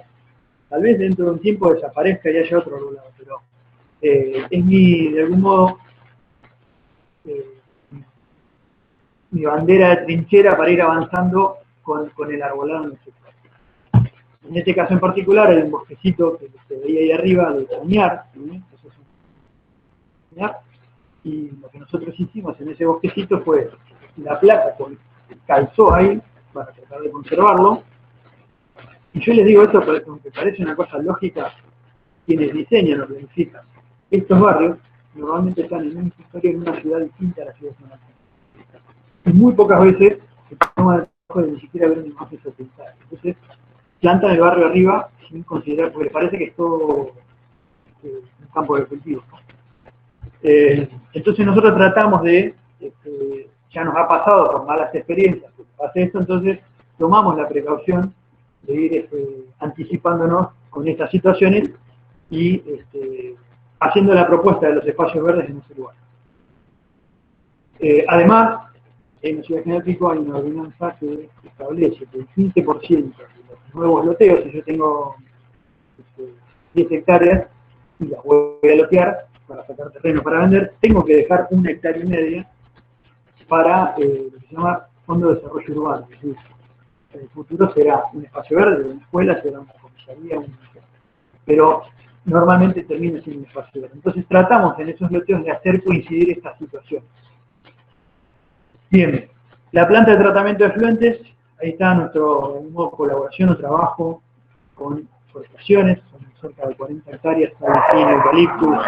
Tal vez dentro de un tiempo desaparezca y haya otro arbolado, pero es de algún modo, mi bandera de trinchera para ir avanzando con el arbolado en el sector. En este caso en particular hay un bosquecito que se veía ahí arriba de cañar, ¿sí? Eso es un cañar. Y lo que nosotros hicimos en ese bosquecito fue la placa calzó ahí para tratar de conservarlo. Y yo les digo esto porque aunque parece una cosa lógica, quienes diseñan o planifican estos barrios normalmente están en un territorio en una ciudad distinta a la ciudad de San Martín. Y muy pocas veces se toma el trabajo de ni siquiera ver un imagen satelital. Entonces, plantan el barrio arriba sin considerar, porque les parece que es todo un campo de cultivo. Entonces nosotros tratamos de, ya nos ha pasado por malas experiencias, que pase esto, entonces tomamos la precaución de ir anticipándonos con estas situaciones y haciendo la propuesta de los espacios verdes en ese lugar. Además, en la ciudad de General Pico hay una ordenanza que establece que el 15% de los nuevos loteos, si yo tengo 10 hectáreas y las voy a lotear para sacar terreno para vender, tengo que dejar 1,5 hectáreas para lo que se llama Fondo de Desarrollo Urbano. Es decir, en el futuro será un espacio verde, una escuela, será una comisaría, pero normalmente termina siendo un espacio verde. Entonces tratamos en esos loteos de hacer coincidir estas situaciones. Bien, la planta de tratamiento de efluentes, ahí está nuestro modo de colaboración o trabajo con forestaciones, son cerca de 40 hectáreas, hay eucaliptus,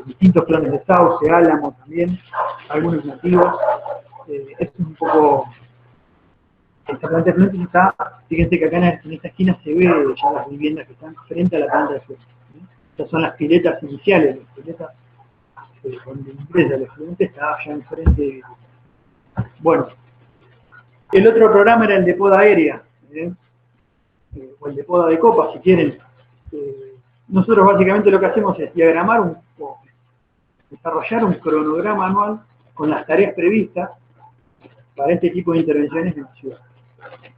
distintos clones de sauce, álamo también, algunos nativos. Esto es un poco, esta planta de efluentes está, fíjense que acá en esta esquina se ve ya las viviendas que están frente a la planta de efluentes. Estas son las piletas iniciales, las piletas donde ingresa el efluente está allá enfrente. Bueno, el otro programa era el de poda aérea, o el de poda de copa, si quieren. Nosotros básicamente lo que hacemos es diagramar o desarrollar un cronograma anual con las tareas previstas para este tipo de intervenciones en la ciudad.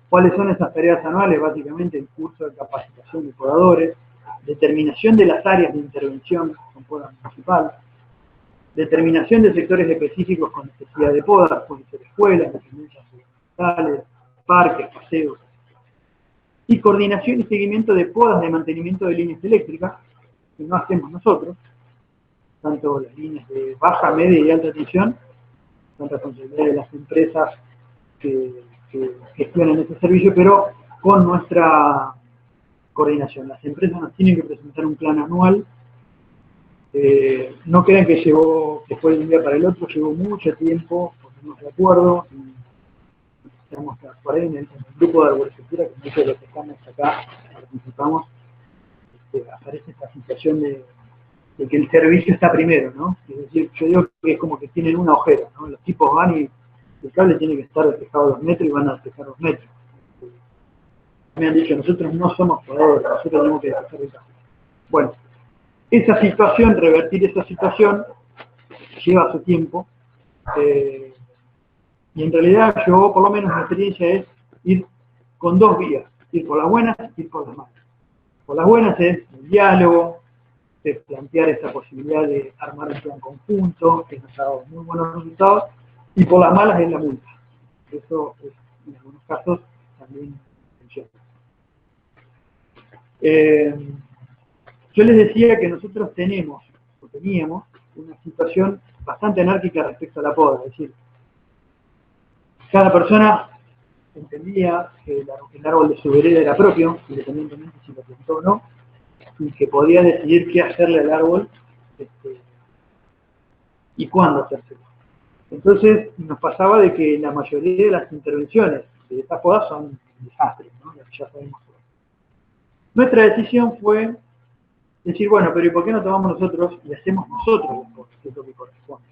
¿Cuáles son esas tareas anuales? Básicamente el curso de capacitación de podadores, determinación de las áreas de intervención con poda municipal, determinación de sectores específicos con necesidad de poda, pueden ser escuelas, dependencias gubernamentales, parques, paseos, y coordinación y seguimiento de podas de mantenimiento de líneas eléctricas, que no hacemos nosotros, tanto las líneas de baja, media y alta tensión, son responsabilidad de las empresas que gestionan ese servicio, pero con nuestra coordinación. Las empresas nos tienen que presentar un plan anual. No crean que llegó, que fue de un día para el otro, llevó mucho tiempo, ponernos de acuerdo, y estamos por ahí en el grupo de arboricultura, que muchos de los que estamos acá participamos, aparece esta situación de que el servicio está primero, ¿no? Es decir, yo digo que es como que tienen una ojera, ¿no? Los tipos van y el cable tiene que estar despejado 2 metros y van a despejar 2 metros. Me han dicho, nosotros no somos podadores, nosotros tenemos que despejar el cable. Bueno, esa situación, revertir esa situación, lleva su tiempo, y en realidad yo, por lo menos mi experiencia es ir con 2 vías, ir por las buenas y ir por las malas. Por las buenas es el diálogo, es plantear esa posibilidad de armar un plan conjunto, que nos ha dado muy buenos resultados, y por las malas es la multa. Eso es, en algunos casos también funciona. Yo les decía que nosotros teníamos una situación bastante anárquica respecto a la poda, es decir, cada persona entendía que el árbol de su vereda era propio, independientemente si lo plantó o no, y que podía decidir qué hacerle al árbol y cuándo hacérselo. Entonces nos pasaba de que la mayoría de las intervenciones de estas podas son desastres, ¿no? Ya sabemos. Nuestra decisión fue decir, bueno, pero ¿y por qué no tomamos nosotros y hacemos nosotros las cosas, que es lo que corresponde?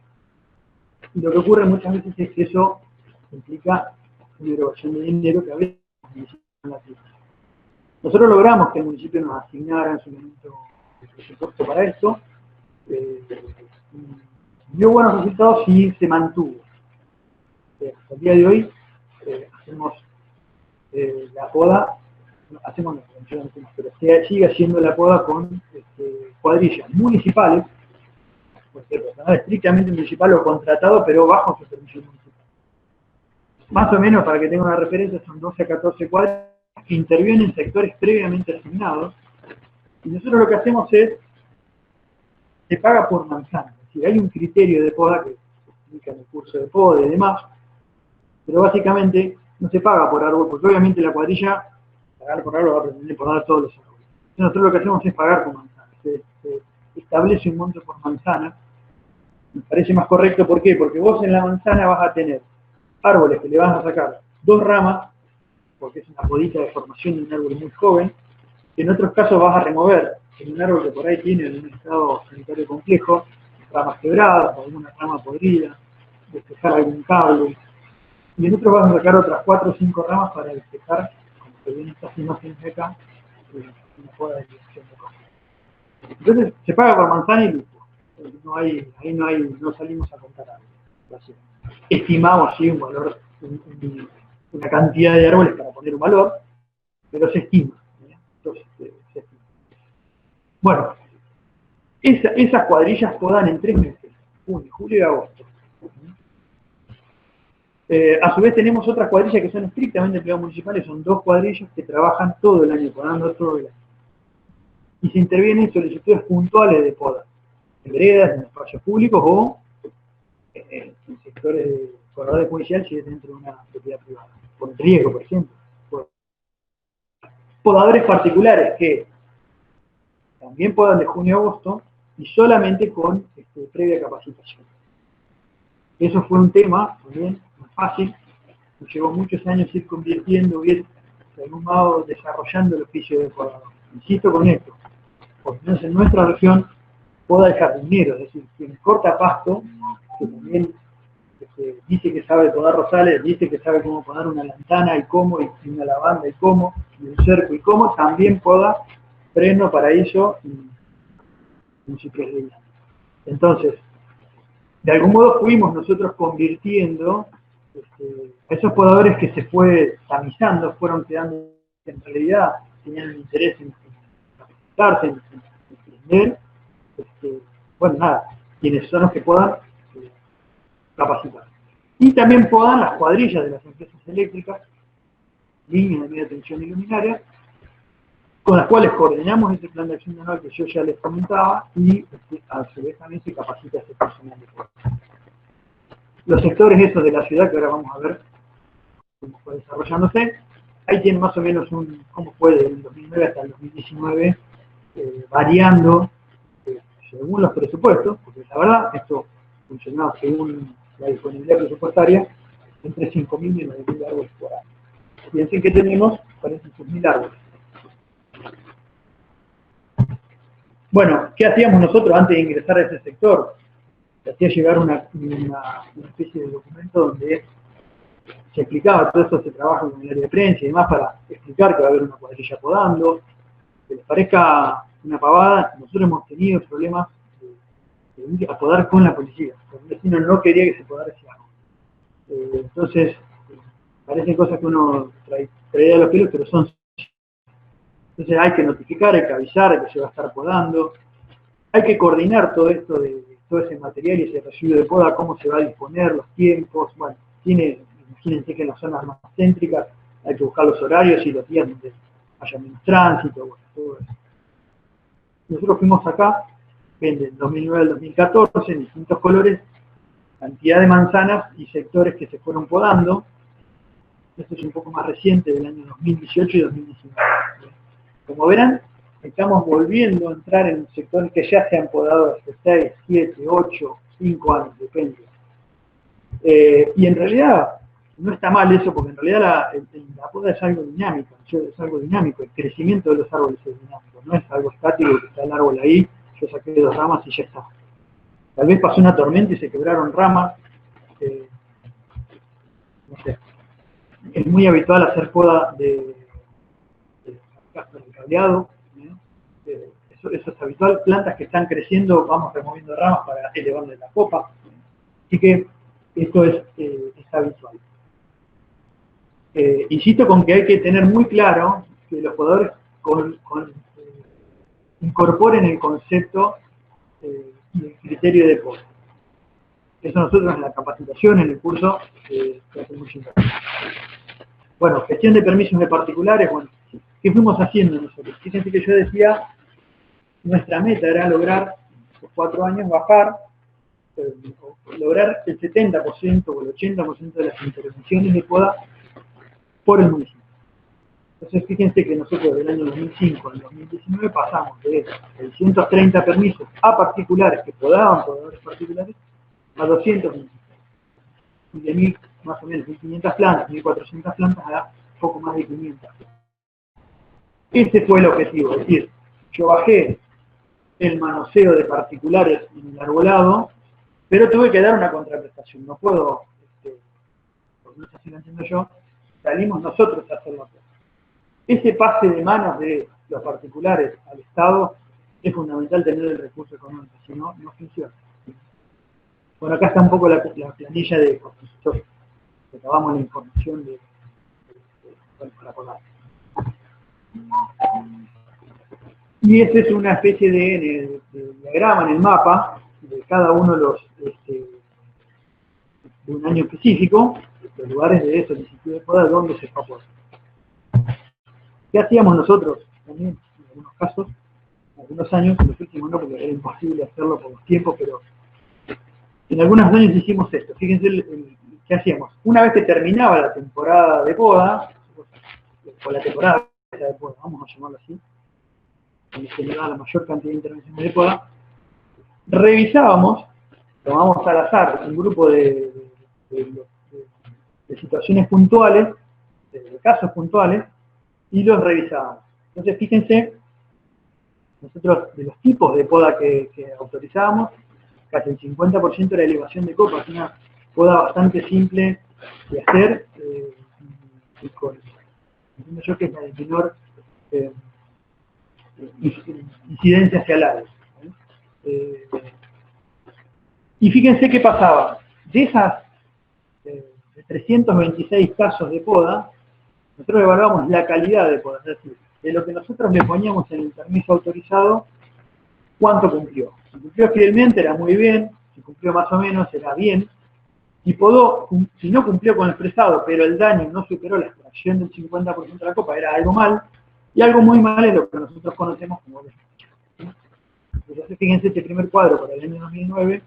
Y lo que ocurre muchas veces es que eso implica una erogación de dinero que a veces no la tiene. Nosotros logramos que el municipio nos asignara en su momento el presupuesto para esto, dio buenos resultados y se mantuvo. Hasta el día de hoy hacemos la poda, hacemos la prevención, pero sigue haciendo la poda con cuadrillas municipales, porque el personal estrictamente municipal o contratado, pero bajo su servicio municipal. Más o menos, para que tengan una referencia, son 12 a 14 cuadrillas que intervienen en sectores previamente asignados, y nosotros lo que hacemos es, se paga por manzana, es decir, hay un criterio de poda que se explica en el curso de poda y demás, pero básicamente no se paga por árbol, porque obviamente la cuadrilla, pagar por árbol va a pretender podar todos los árboles. Entonces nosotros lo que hacemos es pagar por manzana. Se establece un monto por manzana. Me parece más correcto, ¿por qué? Porque vos en la manzana vas a tener árboles que le vas a sacar 2 ramas, porque es una podita de formación de un árbol muy joven, que en otros casos vas a remover en un árbol que por ahí tiene un estado sanitario complejo, ramas quebradas, alguna rama podrida, despejar algún cable, y en otros vas a sacar otras 4 o 5 ramas para despejar, como se ven estas imágenes de acá, una poda de dirección de cosas. Entonces se paga por manzana y listo. No salimos a contar árboles. Estimamos, sí, un valor, una cantidad de árboles para poner un valor, pero se estima. Entonces, se estima. Bueno, esas cuadrillas podan en 3 meses, junio, julio y agosto. A su vez tenemos otras cuadrillas que son estrictamente empleados municipales, son 2 cuadrillas que trabajan todo el año, podando todo el año. Y se intervienen solicitudes puntuales de poda, en veredas, en espacios públicos o en sectores de corredores judiciales si es dentro de una propiedad privada, por el riesgo, por ejemplo. Podadores particulares que también podan de junio a agosto y solamente con previa capacitación. Eso fue un tema también muy fácil, nos llevó muchos años ir convirtiendo, ir de algún modo desarrollando el oficio de podador. Insisto con esto, porque en nuestra región poda el jardinero, es decir, quien corta pasto, que también dice que sabe podar rosales, dice que sabe cómo podar una lantana y cómo, y una lavanda y cómo, y un cerco y cómo, también poda freno, paraíso y ciprés de llano. Entonces, de algún modo fuimos nosotros convirtiendo a esos podadores que se fue tamizando, fueron quedando en realidad, tenían un interés en capacitarse, en aprender, bueno, nada, quienes son los que puedan capacitar. Y también podan las cuadrillas de las empresas eléctricas, líneas de media tensión y luminarias, con las cuales coordinamos ese plan de acción anual que yo ya les comentaba y a su vez también se capacita a ese personal de poda. Los sectores esos de la ciudad que ahora vamos a ver cómo fue desarrollándose, ahí tienen más o menos cómo fue del 2009 hasta el 2019, variando según los presupuestos, porque la verdad esto funcionaba según la disponibilidad presupuestaria, entre 5.000 y 9.000 árboles por año. Piensen que tenemos 46.000 árboles. Bueno, ¿qué hacíamos nosotros antes de ingresar a ese sector? Se hacía llegar una especie de documento donde se explicaba todo esto, se trabaja con el área de prensa y demás para explicar que va a haber una cuadrilla podando. Que les parezca una pavada, nosotros hemos tenido problemas de ir a podar con la policía. El vecino no quería que se podara ese árbol. Entonces, parecen cosas que uno traía de los pelos, pero son. Entonces hay que notificar, hay que avisar que se va a estar podando. Hay que coordinar todo esto todo ese material y ese residuo de poda, cómo se va a disponer, los tiempos. Bueno, imagínense que en las zonas más céntricas hay que buscar los horarios y los días donde haya menos tránsito, bueno, todo eso. Nosotros fuimos acá, del 2009 al 2014, en distintos colores, cantidad de manzanas y sectores que se fueron podando. Esto es un poco más reciente, del año 2018 y 2019. Como verán, estamos volviendo a entrar en sectores que ya se han podado hace 6, 7, 8, 5 años, depende. Y en realidad no está mal eso, porque en realidad la poda es algo dinámico, el crecimiento de los árboles es dinámico, no es algo estático que está el árbol ahí, yo saqué 2 ramas y ya está. Tal vez pasó una tormenta y se quebraron ramas, no sé. Es muy habitual hacer poda de cableado, ¿no? Eso es habitual. Plantas que están creciendo, vamos removiendo ramas para elevarle la copa. Así que esto es habitual. Insisto con que hay que tener muy claro que los podadores incorporen el concepto y el criterio de poda. Eso nosotros en la capacitación, en el curso, hacemos importante. Bueno, gestión de permisos de particulares, bueno, ¿qué fuimos haciendo nosotros? Fíjense que yo decía, nuestra meta era lograr, por 4 años, bajar lograr el 70% o el 80% de las intervenciones de poda por el municipio. Entonces, fíjense que nosotros del año 2005 al 2019 pasamos de 630 permisos a particulares que podaban podadores particulares a 200 municipios. Y de más o menos 1.500 plantas, 1.400 plantas a poco más de 500. Ese fue el objetivo, es decir, yo bajé el manoseo de particulares en el arbolado, pero tuve que dar una contraprestación. No puedo, por no sé si lo entiendo yo, salimos nosotros a hacer la cosa. Ese pase de manos de los particulares al Estado es fundamental tener el recurso económico, si no, no funciona. Bueno, acá está un poco la planilla de nosotros acabamos la información para poder. Y esta es una especie de diagrama en el mapa de cada uno de los de un año específico, los lugares de solicitud de poda donde se fue a podar. ¿Qué hacíamos nosotros? También, en algunos casos, en algunos años, en los últimos no, porque era imposible hacerlo por los tiempos, pero en algunos años hicimos esto. Fíjense qué hacíamos. Una vez que terminaba la temporada de poda, o la temporada de poda, vamos a llamarlo así, donde se le da la mayor cantidad de intervenciones de poda, revisábamos, tomamos al azar un grupo de situaciones puntuales, de casos puntuales, y los revisábamos. Entonces, fíjense, nosotros de los tipos de poda que autorizábamos, casi el 50% era elevación de copas, una poda bastante simple de hacer, y con, entiendo yo que es la de menor incidencia hacia el área. Y fíjense qué pasaba. De esas de 326 casos de poda, nosotros evaluamos la calidad de poda, es decir, de lo que nosotros le poníamos en el permiso autorizado, cuánto cumplió. Si cumplió fielmente, era muy bien; si cumplió más o menos, era bien. Si podó, si no cumplió con el expresado, pero el daño no superó la extracción del 50% de la copa, era algo mal, y algo muy mal es lo que nosotros conocemos como desmacho. Entonces, fíjense este primer cuadro para el año 2009,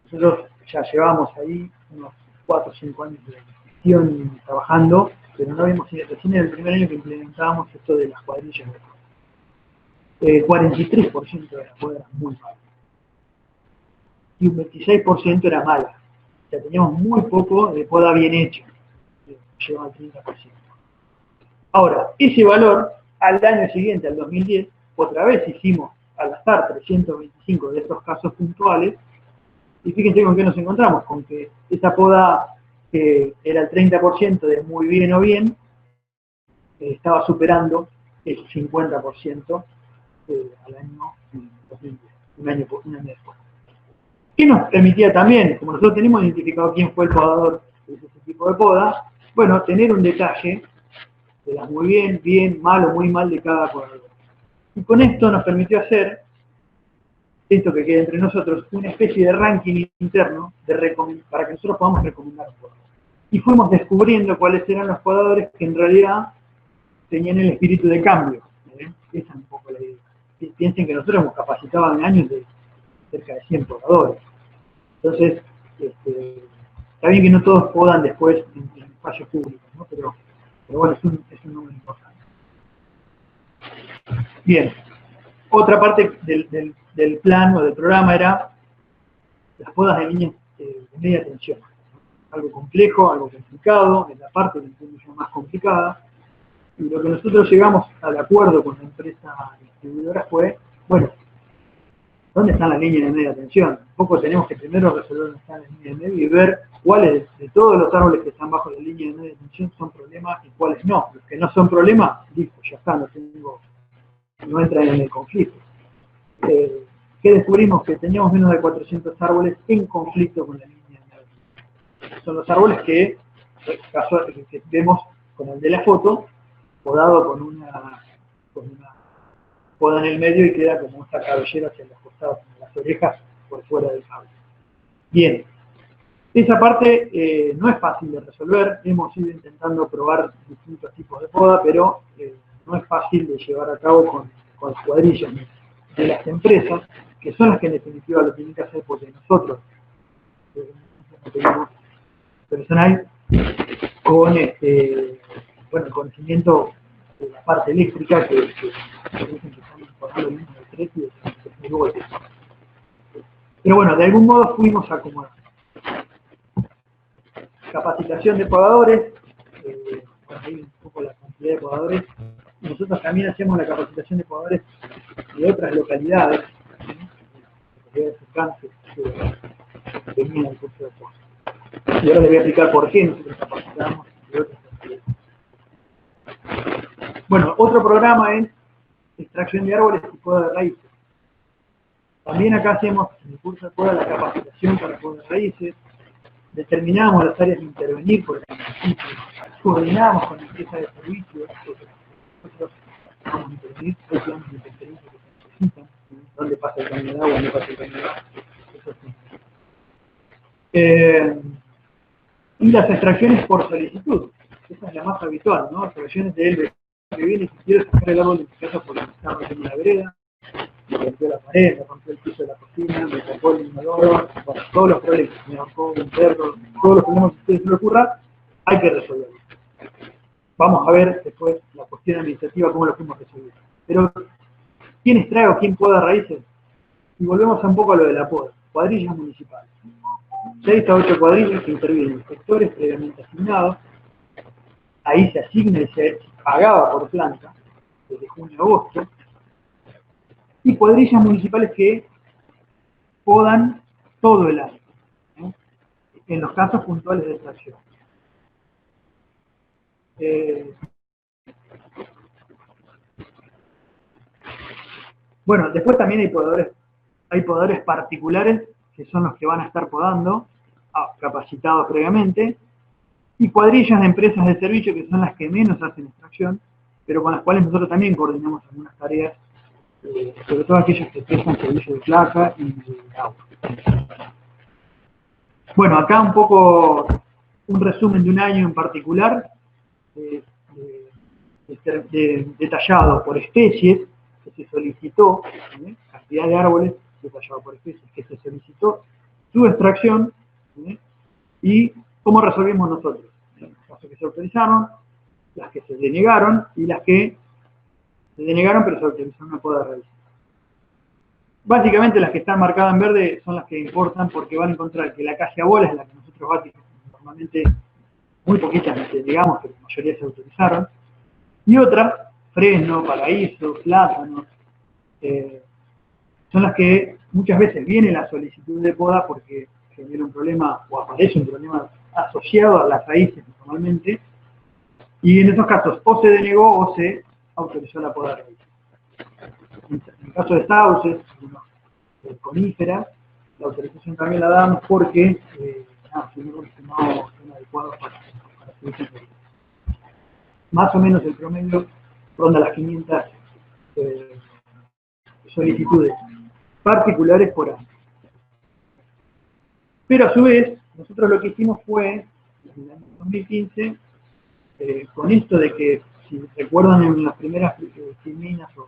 nosotros ya llevamos ahí unos 4 o 5 años de gestión trabajando, pero no habíamos sido recién en el primer año que implementábamos esto de las cuadrillas de poda. 43% de la poda era muy mala. Y un 26% era mala. O sea, teníamos muy poco de poda bien hecha. Llegaba al 30%. Ahora, ese valor, al año siguiente, al 2010, otra vez hicimos al azar 325 de estos casos puntuales, y fíjense con qué nos encontramos, con que esa poda que era el 30% de muy bien o bien, estaba superando el 50% al año 2010, un año después. ¿Qué nos permitía también, como nosotros tenemos identificado quién fue el podador de ese tipo de poda, bueno, tener un detalle de las muy bien, bien, mal o muy mal de cada podador? Y con esto nos permitió hacer, esto que queda entre nosotros, una especie de ranking interno para que nosotros podamos recomendar un podador. Y fuimos descubriendo cuáles eran los podadores que en realidad tenían el espíritu de cambio. Esa es un poco la idea. Piensen que nosotros hemos capacitado en años de cerca de 100 podadores. Entonces, está bien que no todos podan después en espacios públicos, ¿no? Pero bueno, es un número importante. Bien, otra parte del plan o del programa era las podas de líneas de media tensión. Algo complejo, algo complicado, es la parte que entiendo yo más complicada. Y lo que nosotros llegamos al acuerdo con la empresa distribuidora fue, bueno, ¿dónde están las líneas de media tensión? Un poco tenemos que primero resolver dónde están las líneas de media y ver cuáles de todos los árboles que están bajo la línea de media tensión son problemas y cuáles no. Los que no son problemas, listo, ya está, no entran en el conflicto. ¿Qué descubrimos? Que teníamos menos de 400 árboles en conflicto con la línea de media tensión. Son los árboles que vemos como el de la foto, podado con una poda en el medio y queda como esta cabellera hacia los costados, en las orejas por fuera del cable. Bien, esa parte no es fácil de resolver, hemos ido intentando probar distintos tipos de poda, pero no es fácil de llevar a cabo con las cuadrillas de las empresas que son las que en definitiva lo tienen que hacer porque nosotros no tenemos personal con bueno, el conocimiento de la parte eléctrica que dicen que están pagando líneas de 3 y de 3.000 voltios. Pero bueno, de algún modo fuimos acomodando. Capacitación de podadores, ahí un poco la cantidad de podadores. Nosotros también hacemos la capacitación de podadores de otras localidades, localidades cercanas que venían al curso de poda. Y ahora les voy a explicar por qué nosotros capacitamos de otras localidades. Bueno, otro programa es extracción de árboles y poda de raíces. También acá hacemos en el curso de poda la capacitación para poda de raíces. Determinamos las áreas de intervenir por el municipio, coordinamos con la empresa de servicios, nosotros vamos a intervenir, hay planes de interferencia que se necesitan, dónde pasa el caño de agua, dónde pasa el caño de agua, eso sí. Y las extracciones por solicitud, esa es la más habitual, ¿no? Extracciones de él que viene, si quiero sacar el árbol de mi casa porque me está rompiendo la vereda, me rompió la pared, me rompió el piso de la cocina, me tapó el inodoro, bueno, todos los problemas, me ahorcó un perro, todos los problemas que a ustedes se les ocurra, hay que resolverlos. Vamos a ver después la cuestión administrativa, cómo lo fuimos resolviendo. Pero, ¿quién extrae o quién poda raíces? Y volvemos un poco a lo de la poda. Cuadrillas municipales. 6 a 8 cuadrillas que intervienen inspectores previamente asignados. Ahí se asigna y se pagaba por planta, desde junio a agosto. Y cuadrillas municipales que podan todo el año, ¿no? En los casos puntuales de extracción. Bueno, después también hay podadores particulares que son los que van a estar podando, capacitados previamente, y cuadrillas de empresas de servicio que son las que menos hacen extracción, pero con las cuales nosotros también coordinamos algunas tareas, sobre todo aquellas que prestan servicio de placa y de agua. Bueno, acá un poco un resumen de un año en particular, detallado por especies que se solicitó, cantidad de árboles detallado por especies que se solicitó su extracción, y cómo resolvimos nosotros. Las que se autorizaron, las que se denegaron y las que se denegaron pero se autorizaron una poda de raíz. Básicamente las que están marcadas en verde son las que importan porque van a encontrar que la acacia bola es la que nosotros normalmente, muy poquitas digamos que la mayoría se autorizaron, y otras, fresno, paraíso, plátanos, son las que muchas veces viene la solicitud de poda porque genera un problema o aparece un problema asociado a las raíces normalmente, y en esos casos o se denegó o se autorizó la poda de raíces. En el caso de sauces, coníferas, la autorización también la damos porque no son adecuados para su uso. Más o menos el promedio ronda las 500 solicitudes particulares por año. Pero a su vez, nosotros lo que hicimos fue, en el año 2015, con esto de que, si recuerdan en las primeras filminas o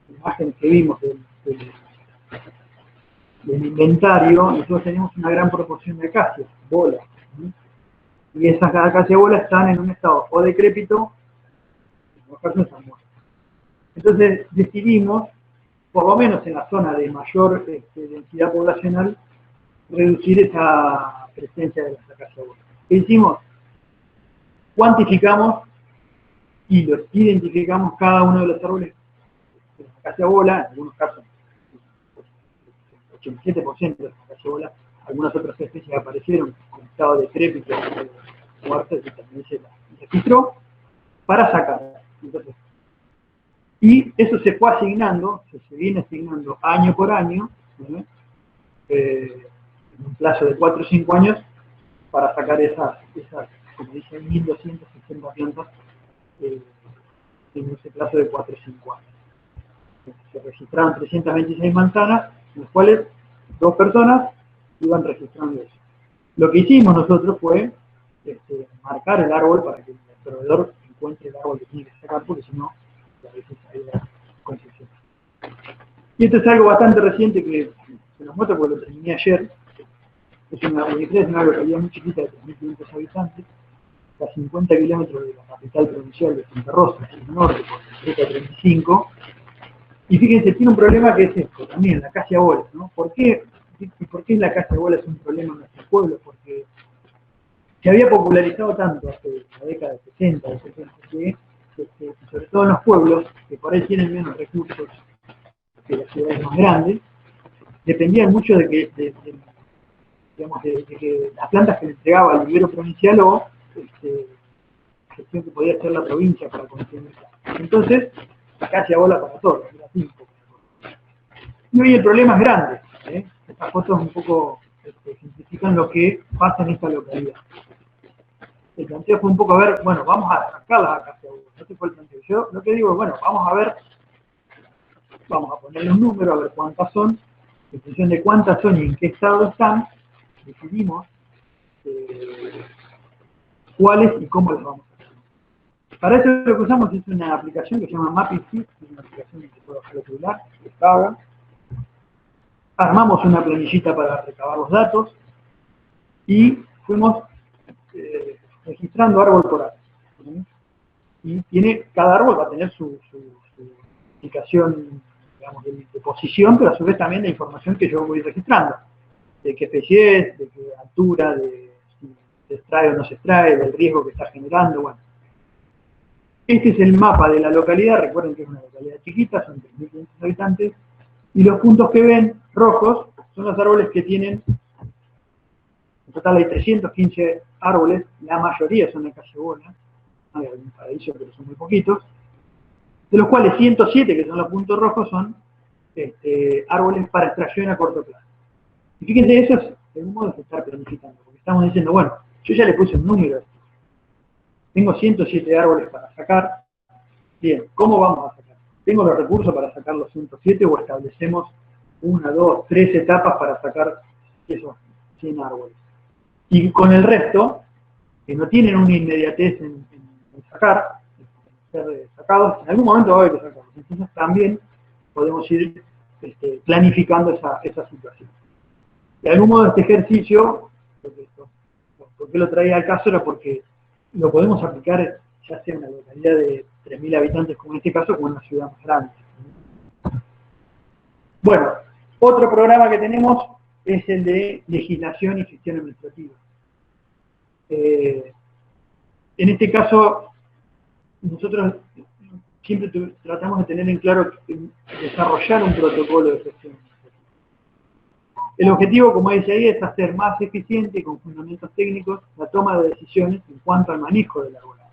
imágenes que vimos del inventario, nosotros tenemos una gran proporción de acacias, bolas, ¿sí? Y esas acacias bolas están en un estado o decrépito, en los casos están muertas. Entonces decidimos, por lo menos en la zona de mayor densidad poblacional, reducir esa presencia de las acacias bolas. ¿Qué hicimos? Cuantificamos y los identificamos cada uno de los árboles de las acacias bola, en algunos casos 87% de las acacias bola, algunas otras especies aparecieron en estado decrépito, muertas, y también se las registró para sacar. Entonces, y eso se fue asignando, se viene asignando año por año, en un plazo de 4 o 5 años, para sacar esas como dicen, 1.260 plantas en ese plazo de 4 o 5 años. Se registraron 326 manzanas, en las cuales 2 personas iban registrando eso. Lo que hicimos nosotros fue marcar el árbol para que el proveedor encuentre el árbol que tiene que sacar, porque si no, a veces hay la concesión. Y esto es algo bastante reciente que se nos muestra porque lo terminé ayer. Es una localidad muy chiquita de 3.500 habitantes, a 50 kilómetros de la capital provincial de Santa Rosa, en el norte, por la ruta 35. Y fíjense, tiene un problema que es esto, también, la caza a bolas, ¿no? ¿Por qué la caza a bolas es un problema en nuestros pueblos? Porque se había popularizado tanto hace la década de 60, de 70, que sobre todo en los pueblos, que por ahí tienen menos recursos que las ciudades más grandes, dependían mucho de que las plantas que le entregaba el vivero provincial o gestión que podía hacer la provincia para conseguir. Entonces, acá se bola para todos, era tiempo. Y hoy el problema es grande. Estas fotos un poco simplifican lo que pasa en esta localidad. El planteo fue un poco a ver, bueno, vamos a sacarlas acá, no te fue el planteo. Yo lo que digo es, bueno, vamos a ver, vamos a ponerle un número, a ver cuántas son, en función de cuántas son y en qué estado están, decidimos cuáles y cómo las vamos a hacer. Para eso lo que usamos es una aplicación que se llama MappingSys, es una aplicación que se puede bajar el celular, que paga. Armamos una planillita para recabar los datos y fuimos registrando árbol por árbol. Y cada árbol va a tener su indicación, digamos, de posición, pero a su vez también de información que yo voy registrando. De qué especie es, de qué altura, de si se extrae o no se extrae, del riesgo que está generando, bueno. Este es el mapa de la localidad, recuerden que es una localidad chiquita, son 3.500 habitantes, y los puntos que ven rojos son los árboles que tienen, en total hay 315 árboles, la mayoría son de acacebola, hay algún paraíso pero son muy poquitos, de los cuales 107, que son los puntos rojos, son árboles para extracción a corto plazo. Y fíjense, eso es de un modo que se está planificando, porque estamos diciendo, bueno, yo ya le puse un número a esto. Tengo 107 árboles para sacar. Bien, ¿cómo vamos a sacar? ¿Tengo los recursos para sacar los 107 o establecemos 1, 2, 3 etapas para sacar esos 100 árboles? Y con el resto, que no tienen una inmediatez en sacar, en ser sacados, en algún momento va a haber que sacarlos. Entonces también podemos ir planificando esa situación. De algún modo este ejercicio, ¿por qué lo traía al caso? Era porque lo podemos aplicar ya sea en una localidad de 3.000 habitantes como en este caso, como en una ciudad más grande. Bueno, otro programa que tenemos es el de legislación y gestión administrativa. En este caso, nosotros siempre tratamos de tener en claro desarrollar un protocolo de gestión administrativa. El objetivo, como dice ahí, es hacer más eficiente, con fundamentos técnicos, la toma de decisiones en cuanto al manejo del arbolado.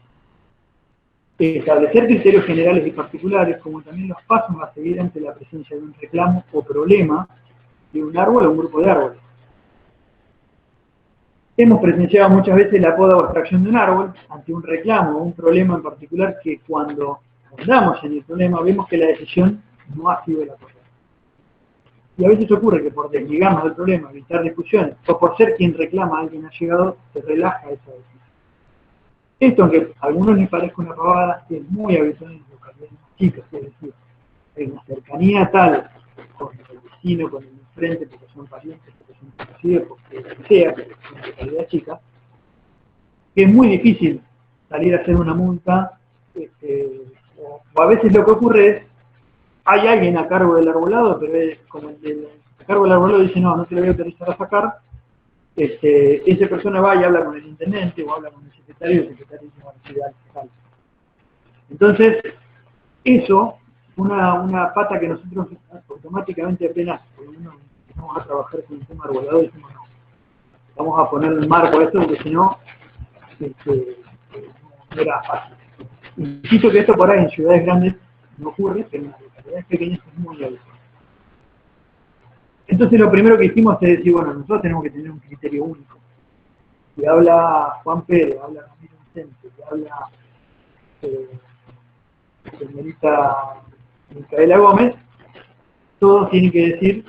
Establecer criterios generales y particulares, como también los pasos a seguir ante la presencia de un reclamo o problema de un árbol o un grupo de árboles. Hemos presenciado muchas veces la poda o extracción de un árbol ante un reclamo o un problema en particular que cuando andamos en el problema vemos que la decisión no ha sido la correcta. Y a veces ocurre que por desligarnos del problema, evitar discusiones, o por ser quien reclama a alguien allegado, se relaja esa decisión. Esto, aunque a algunos les parezca una pavada, es muy habitual en localidades chicas, es decir, hay una cercanía tal con el vecino, con el enfrente, porque son parientes, porque son conocidos, porque sea, que es una localidad chica, que es muy difícil salir a hacer una multa, o a veces lo que ocurre es, hay alguien a cargo del arbolado, pero como a cargo del arbolado dice, no te lo voy a autorizar a sacar, esa persona va y habla con el intendente o habla con el secretario, y el secretario dice, bueno, sí, dale, sacalo. Entonces, eso, una pata que nosotros automáticamente apenas, por lo menos, vamos a trabajar con el tema arbolado, decimos, no, vamos a poner en marco esto, porque si no, no era fácil. Insisto que esto por ahí en ciudades grandes no ocurre, pero en las localidades pequeñas es muy habitual. Entonces lo primero que hicimos es decir, bueno, nosotros tenemos que tener un criterio único. Si habla Juan Pérez, habla Ramiro Vicente, si habla señorita Micaela Gómez, todos tienen que decir,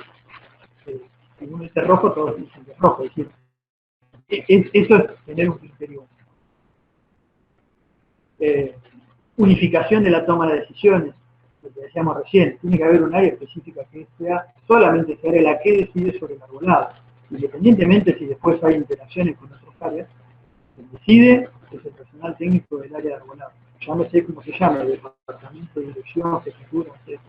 si uno dice rojo, todos dicen que es rojo. Es decir, eso es tener un criterio único. Unificación de la toma de decisiones. lo que decíamos recién, tiene que haber un área específica que sea solamente esa área la que decide sobre el arbolado. Independientemente si después hay interacciones con otras áreas, quien decide es el personal técnico del área de arbolado. Llámese como se llama, el departamento de dirección, jefatura, etc.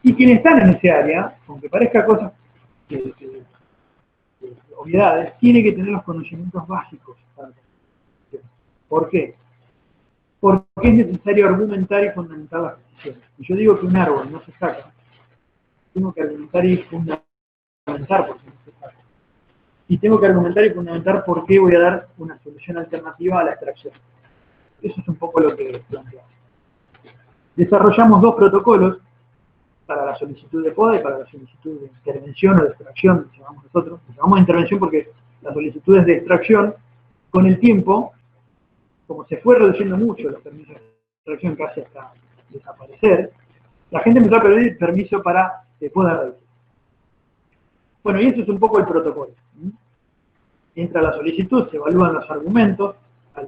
Y quienes están en ese área, aunque parezca cosas obviedades, tiene que tener los conocimientos básicos para la decisión. ¿Por qué? Porque es necesario argumentar y fundamentar las decisiones. Y yo digo que un árbol no se saca, tengo que argumentar y fundamentar por qué no se saca. Y tengo que argumentar y fundamentar por qué voy a dar una solución alternativa a la extracción. Eso es un poco lo que planteamos. Desarrollamos 2 protocolos para la solicitud de poda y para la solicitud de intervención o de extracción, que llamamos nosotros. Llamamos intervención porque las solicitudes de extracción, con el tiempo, como se fue reduciendo mucho los permisos de extracción casi hasta desaparecer, la gente empezó a pedir permiso para poda raíz. Bueno, y eso es un poco el protocolo. Entra la solicitud, se evalúan los argumentos, a la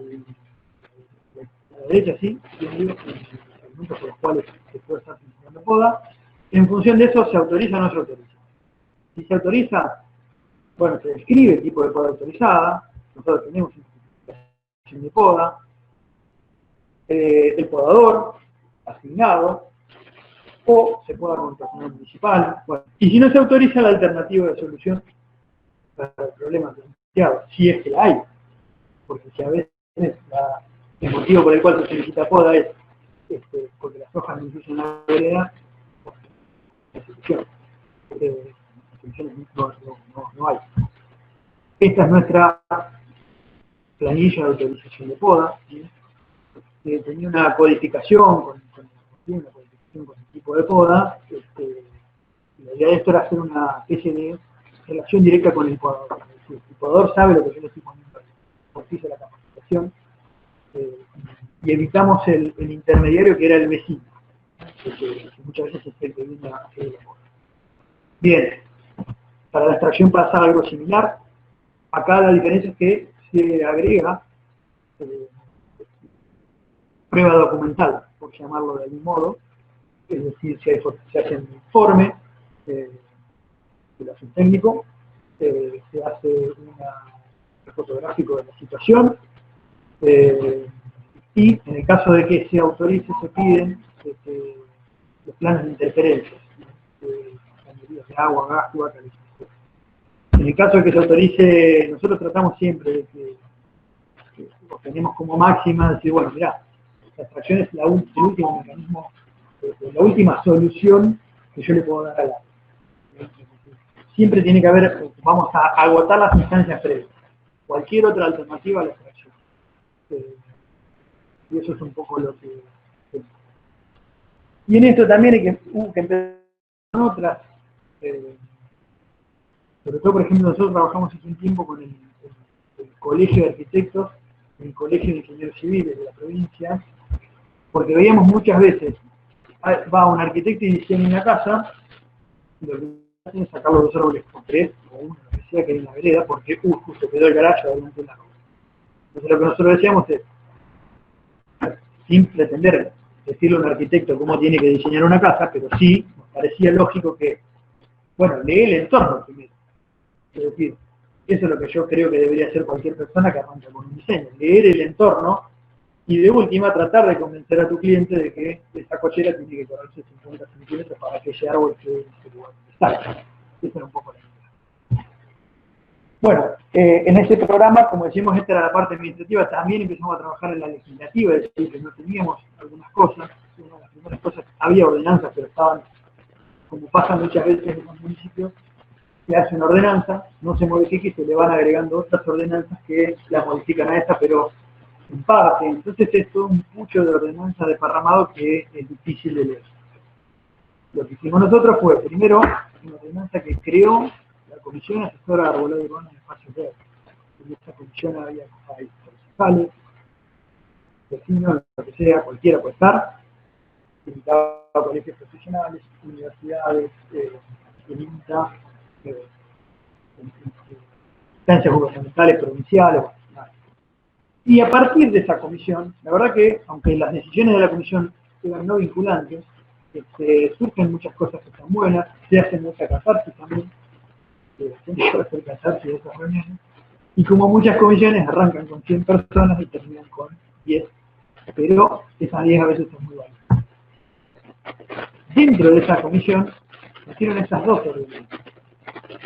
derecha sí, los argumentos por los cuales se puede estar solicitando poda. En función de eso, ¿se autoriza o no se autoriza? Si se autoriza, bueno, se describe el tipo de poda autorizada, nosotros tenemos una certificación de poda, el podador asignado, o se poda con el personal municipal. Bueno, y si no se autoriza, la alternativa de solución para el problema planteado, si es que la hay, porque si a veces el motivo por el cual se solicita poda es porque las hojas no incluyen la vereda, la solución. Soluciones no hay. Esta es nuestra planilla de autorización de poda. Tenía una codificación con el tipo de poda. La idea de esto era hacer una especie de relación directa con el podador. Es decir, el podador sabe lo que yo le estoy poniendo, porque hice la capacitación, y evitamos el intermediario que era el vecino, que muchas veces es el que viene a hacer la poda. Bien, para la extracción pasa algo similar. Acá la diferencia es que se agrega prueba documental, por llamarlo de algún modo, es decir, se hace un informe de un técnico, se hace un fotográfico de la situación, y en el caso de que se autorice, se piden los planes de interferencias, medidas de agua, gas, calefacción. En el caso de que se autorice, nosotros tratamos siempre de que tenemos como máxima decir, bueno, mirá, la extracción es el último mecanismo, la última solución que yo le puedo dar al agua. Siempre tiene que haber, vamos a agotar las instancias previas, cualquier otra alternativa a la extracción. Y eso es un poco lo que... Y en esto también hay que empezar con otras, sobre todo, por ejemplo, nosotros trabajamos hace un tiempo con el Colegio de Arquitectos, el Colegio de Ingenieros Civiles de la provincia, porque veíamos muchas veces, va un arquitecto y diseña una casa, y lo que hacen es sacar los 2 árboles con 3, o uno, lo que sea que hay en la vereda, porque justo quedó el garaje adelante del árbol. Entonces lo que nosotros decíamos es, sin pretender decirle a un arquitecto cómo tiene que diseñar una casa, pero sí nos parecía lógico que, bueno, lee el entorno primero. Es decir, eso es lo que yo creo que debería hacer cualquier persona que arranca con un diseño, leer el entorno y de última tratar de convencer a tu cliente de que esa cochera tiene que correrse 50 centímetros para que ese árbol quede en ese lugar donde está. Esa era un poco la idea. Bueno, en este programa, como decimos, esta era la parte administrativa, también empezamos a trabajar en la legislativa, es decir, que no teníamos algunas cosas, una de las primeras cosas, había ordenanzas, pero estaban, como pasa muchas veces en los municipios, se hace una ordenanza, no se modifica y se le van agregando otras ordenanzas que la modifican a esta, pero en parte. Entonces es todo un pucho de ordenanza desparramado que es difícil de leer. Lo que hicimos nosotros fue, primero, una ordenanza que creó la Comisión Asesora de Arbolado Urbano en Espacios Verdes. En esta comisión había concejales, vecinos, lo que sea, cualquiera puede estar, invitaba a colegios profesionales, universidades, el INTA, instancias gubernamentales, provinciales. Y a partir de esa comisión, la verdad que, aunque las decisiones de la comisión quedan no vinculantes, surgen muchas cosas que están buenas, se hacen mucha catarsis también, la gente va a hacer catarsis de esas reuniones, y como muchas comisiones arrancan con 100 personas y terminan con 10, pero esas 10 a veces son muy buenas. Dentro de esa comisión se hicieron esas dos reuniones,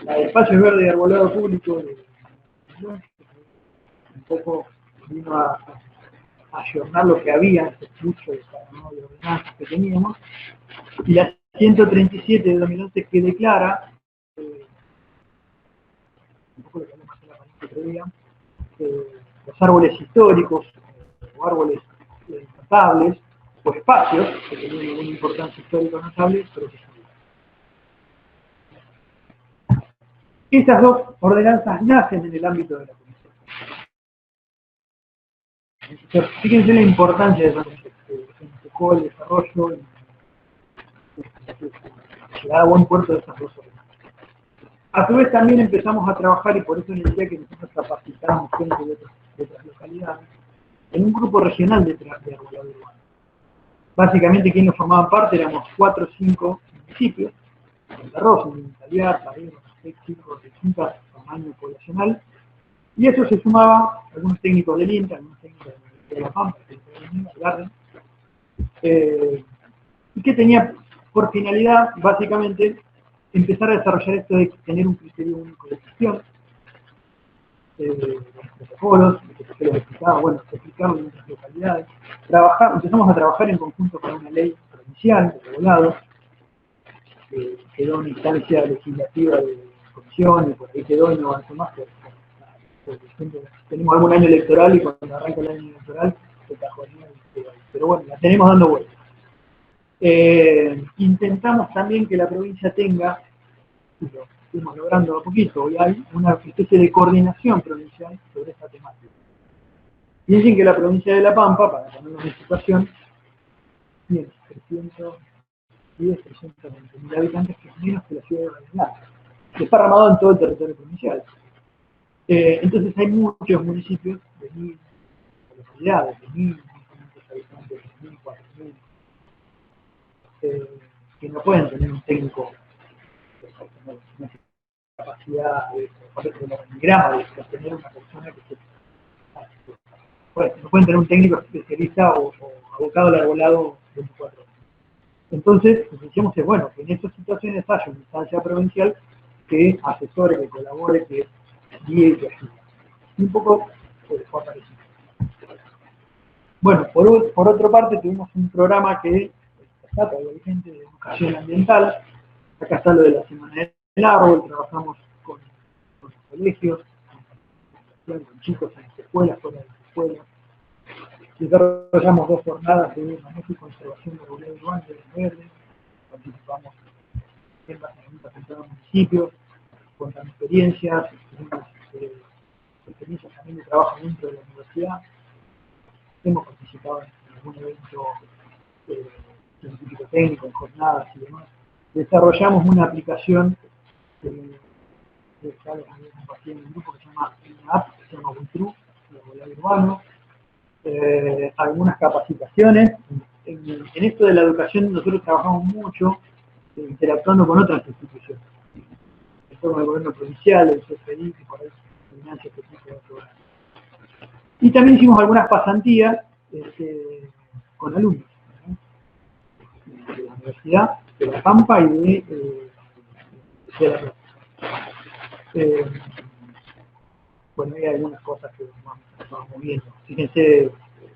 la de espacio verde y arbolado público, un poco vino a ayornar lo que había, ese flujo de ordenanzas que teníamos, y la 137 de 2011 que declara, un poco lo que hablamos en la panel que otro día, los árboles históricos o árboles notables o espacios que tenían alguna importancia histórica notable, pero que son. Estas dos ordenanzas nacen en el ámbito de la comisión. Entonces, fíjense la importancia de eso, que se enfocó el desarrollo y llegar a buen puerto de estas dos ordenanzas. A su vez también empezamos a trabajar, y por eso les decía que nosotros capacitamos gente de otras localidades, en un grupo regional de arbolado urbano. Básicamente quienes formaban parte éramos 4 o 5 municipios, Santa Rosa, Italiar, Paredes, chicos de distintos tamaño poblacional, y eso se sumaba algunos técnicos del INTA, algunos técnicos de la Pampa, de Garden, y que tenía por finalidad, básicamente, empezar a desarrollar esto de tener un criterio único de gestión, los protocolos, que se los explicaba, bueno, explicarlo en otras localidades. Empezamos a trabajar en conjunto con una ley provincial, de regulado, que quedó en instancia legislativa de comisión, y por ahí quedó y no avanzó más, porque tenemos algún año electoral y cuando arranca el año electoral se cajonea, pero bueno, la tenemos dando vueltas. Intentamos también que la provincia tenga, y lo estuvimos logrando a poquito, hoy hay una especie de coordinación provincial sobre esta temática. Piensen que la provincia de La Pampa, para ponernos en situación, tiene 320.000 habitantes, que es menos que la ciudad de Vallenar, que está ramado en todo el territorio provincial. Entonces hay muchos municipios de 1.000 localidades, de 1.500 habitantes, de 1.000, 4.000, que no pueden tener un técnico con una capacidad de organigrama, de tener una persona que no pueden tener un técnico especialista o abocado al arbolado 24 horas. Entonces, lo que decíamos es, bueno, que en estas situaciones haya una instancia provincial que asesore, que colabore, que guíe y que ayude. Y un poco fue parecido. Bueno, por otra parte, tuvimos un programa que está todavía vigente, de educación ambiental. Acá está lo de la Semana del Árbol, trabajamos con los colegios, con chicos en las escuelas, fuera de las escuelas. Desarrollamos 2 jornadas de manejo y conservación de arbolado urbano de verde. Participamos en las herramientas en cada municipio, contan experiencias, experiencias también de trabajo dentro de la universidad. Hemos participado en algún evento científico técnico, en jornadas y demás. Desarrollamos una aplicación que está compartiendo en un grupo que se llama una app, que se llama WeTrue, de arbolado urbano. Algunas capacitaciones. En esto de la educación nosotros trabajamos mucho interactuando con otras instituciones. Esto con el gobierno provincial, el CFDI, que por ahí financia este tipo de programas. Y también hicimos algunas pasantías con alumnos, ¿no?, de la Universidad de La Pampa y de La Plata. Bueno, hay algunas cosas que vamos viendo. Fíjense,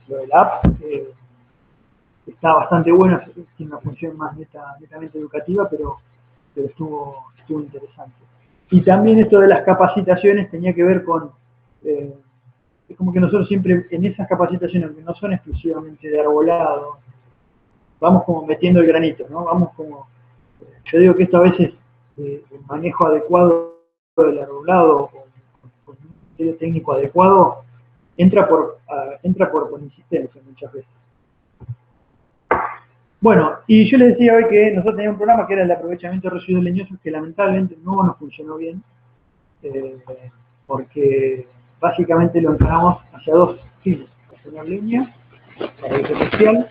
lo de la app está bastante bueno, tiene una función más netamente educativa, pero estuvo interesante. Y también esto de las capacitaciones tenía que ver con, es como que nosotros siempre en esas capacitaciones, que no son exclusivamente de arbolado, vamos como metiendo el granito, ¿no? Vamos como, yo digo que esto a veces, el manejo adecuado del arbolado, con un criterio técnico adecuado, entra por insistencia muchas veces. Bueno, y yo les decía hoy que nosotros teníamos un programa que era el de aprovechamiento de residuos leñosos, que lamentablemente no nos funcionó bien, porque básicamente lo encaramos hacia 2 fines: obtener leña para uso comercial,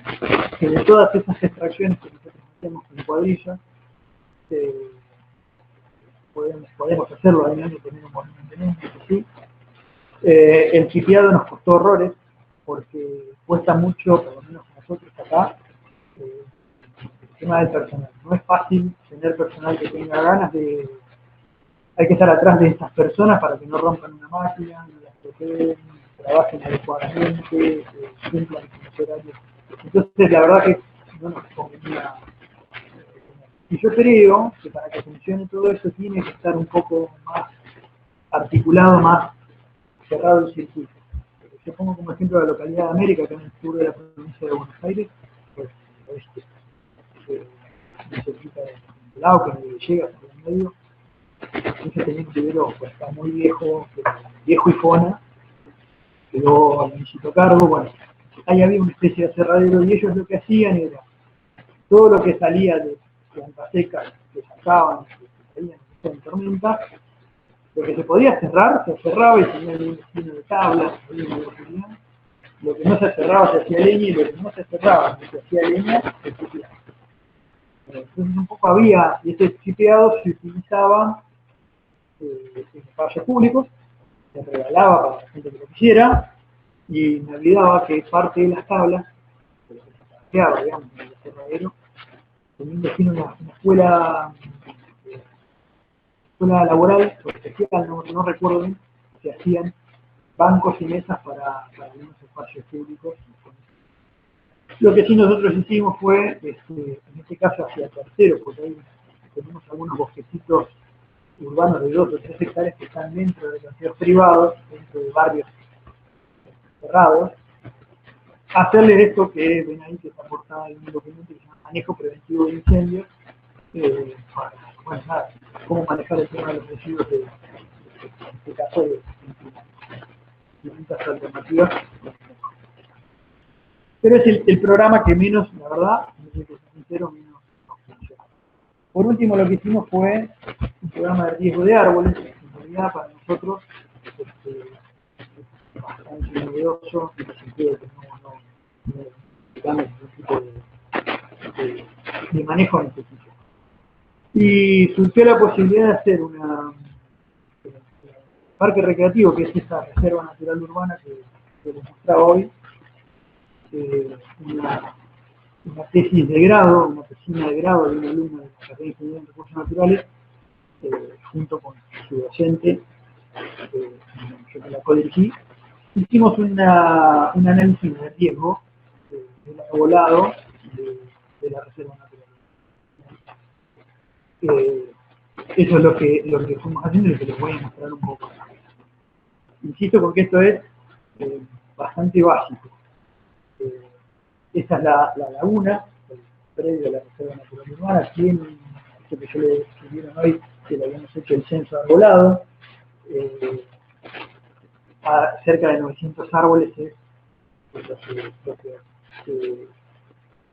que de todas esas extracciones que nosotros hacemos con cuadrilla, podemos hacerlo, hay que tener un volumen de sí. El chipeado nos costó horrores, porque cuesta mucho, por lo menos a nosotros acá, el tema del personal. No es fácil tener personal que tenga ganas de... Hay que estar atrás de estas personas para que no rompan una máquina, no las protegen, trabajen adecuadamente, cumplan con los horarios. Entonces, la verdad que no nos convenía. Y yo creo que para que funcione todo eso tiene que estar un poco más articulado, más cerrado el circuito. Yo pongo como ejemplo la localidad de América, que en el sur de la provincia de Buenos Aires, pues necesita el lado que me llega hasta el medio. Entonces tenía un vivero pues, está muy viejo y fona, quedó al municipio a cargo. Bueno, ahí había una especie de aserradero y ellos lo que hacían era todo lo que salía de plantas secas, que sacaban, que salían en tormenta, lo que se podía cerrar, se cerraba y tenía un destino de tablas, lo que no se cerraba se hacía leña y lo que no se cerraba se hacía leña se chipeaba. Entonces un poco había, y este chipeado se utilizaba en espacios públicos, se regalaba para la gente que lo quisiera, y me olvidaba que parte de las tablas, de lo que se planteaba, digamos, en el aserradero, tenía un destino una escuela laboral o especial, no recuerdo bien, que hacían bancos y mesas para algunos espacios públicos. Lo que sí nosotros hicimos fue, en este caso hacia terceros, porque ahí tenemos algunos bosquecitos urbanos de 2 o 3 hectáreas que están dentro de canteros privados, dentro de barrios cerrados, hacerles esto que ven ahí que está aportado en un documento que se llama Manejo Preventivo de Incendios, para, bueno, nada, cómo manejar el tema de los residuos en este caso de distintas alternativas. Pero es el programa que menos, la verdad, menos funciona. Por último, lo que hicimos fue un programa de riesgo de árboles, en realidad para nosotros bastante novedoso, en el sentido de que no digamos ningún tipo de manejo en este sitio. Y surgió la posibilidad de hacer un parque recreativo, que es esta reserva natural urbana que les mostraba hoy, una tesis de grado, una tesina de grado de una alumna de la Carrera de Ingeniería en Recursos Naturales, junto con su docente, yo me la codirigí. Hicimos un análisis de riesgo del arbolado de la reserva natural. Eso es lo que fuimos haciendo y lo que les voy a mostrar un poco. Insisto con que esto es bastante básico. Esta es la laguna, el predio de la Reserva Natural Urbana, tiene esto que yo le escribieron hoy, que le habíamos hecho el censo arbolado, a cerca de 900 árboles es lo que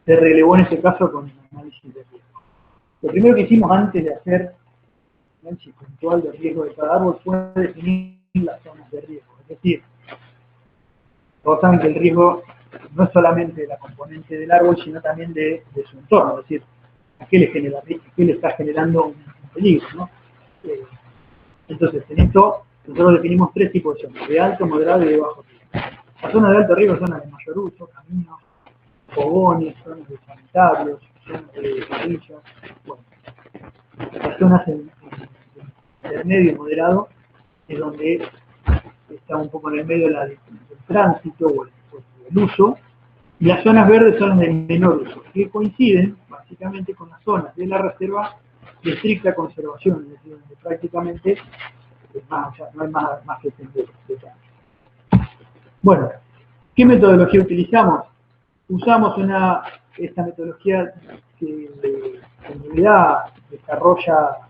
se relevó en este caso con el análisis de riesgo. Lo primero que hicimos antes de hacer el análisis puntual del riesgo de cada árbol fue definir las zonas de riesgo, es decir, todos saben que el riesgo no es solamente de la componente del árbol, sino también de su entorno, es decir, a qué le genera riesgo, a qué le está generando un peligro, ¿no? Entonces, en esto, nosotros definimos 3 tipos de zonas, de alto, moderado y de bajo riesgo. Las zonas de alto riesgo son las de mayor uso, caminos, fogones, zonas de sanitarios, zonas de parrillas, bueno. Las zonas en medio y moderado es donde está un poco en el medio del tránsito o el uso, y las zonas verdes son las de menor uso, que coinciden básicamente con las zonas de la reserva de estricta conservación, es decir, donde prácticamente o sea, no hay más que entender. Bueno, ¿qué metodología utilizamos? Usamos esta metodología que en realidad desarrolla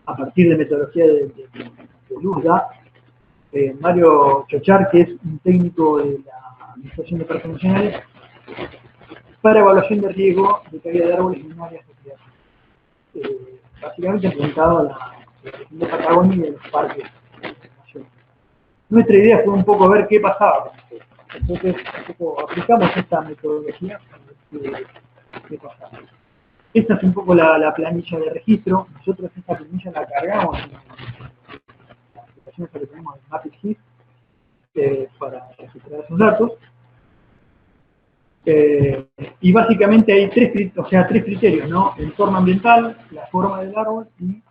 a partir de metodología de Luzda, Mario Chochar, que es un técnico de la Administración de Parques Nacionales, para evaluación de riesgo de caída de árboles en áreas de creación. Básicamente implementado a la región de Patagonia y de los parques nacionales. Nuestra idea fue un poco ver qué pasaba con esto. Entonces, un poco aplicamos esta metodología para ver qué pasa. Esta es un poco la planilla de registro. Nosotros esta planilla la cargamos en las aplicaciones que tenemos en MapIXIS para registrar esos datos. Y básicamente hay tres criterios, ¿no? Entorno ambiental, la forma del árbol y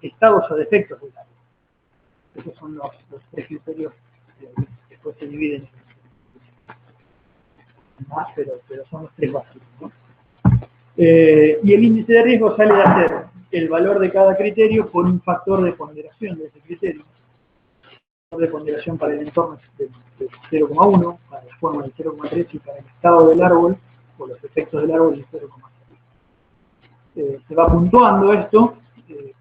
estados o defectos del árbol. Esos son los tres criterios que después se dividen en más, pero son los tres básicos, ¿no? Y el índice de riesgo sale de hacer el valor de cada criterio por un factor de ponderación de ese criterio. El factor de ponderación para el entorno es de 0,1, para la forma del 0,3 y para el estado del árbol o los efectos del árbol del 0,6. Se va puntuando esto,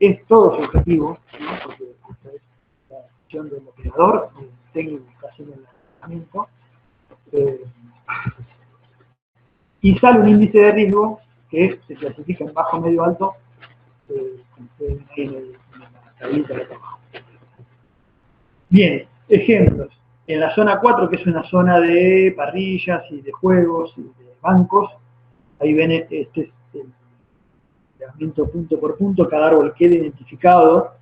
es todo subjetivo, ¿no? Porque esta es la decisión del operador, del técnico que está haciendo el tratamiento. Y sale un índice de riesgo que se clasifica en bajo, medio, alto, como ustedes ven ahí en la tablita de abajo. Bien, ejemplos. En la zona 4, que es una zona de parrillas y de juegos y de bancos, ahí ven este es el reglamento punto por punto, cada árbol queda identificado,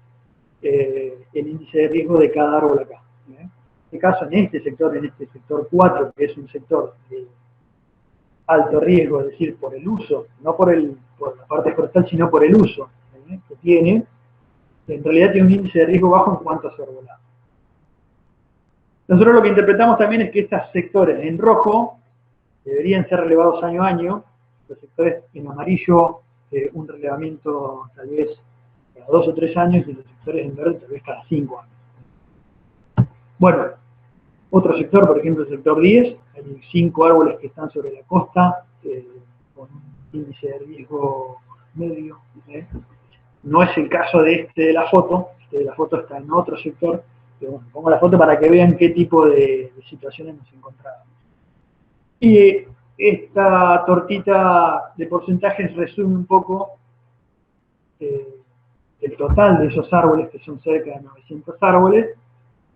el índice de riesgo de cada árbol acá. En este caso, en este sector 4, que es un sector de alto riesgo, es decir, por el uso, no por la parte forestal, sino por el uso que tiene, en realidad tiene un índice de riesgo bajo en cuanto a su arbolado. Nosotros lo que interpretamos también es que estos sectores en rojo deberían ser relevados año a año, los sectores en amarillo un relevamiento tal vez cada 2 o 3 años y los sectores en verde tal vez cada 5 años. Bueno, otro sector, por ejemplo el sector 10, hay 5 árboles que están sobre la costa con un índice de riesgo medio. No es el caso de la foto, la foto está en otro sector, pero bueno, pongo la foto para que vean qué tipo de situaciones nos encontramos. Y esta tortita de porcentajes resume un poco el total de esos árboles, que son cerca de 900 árboles.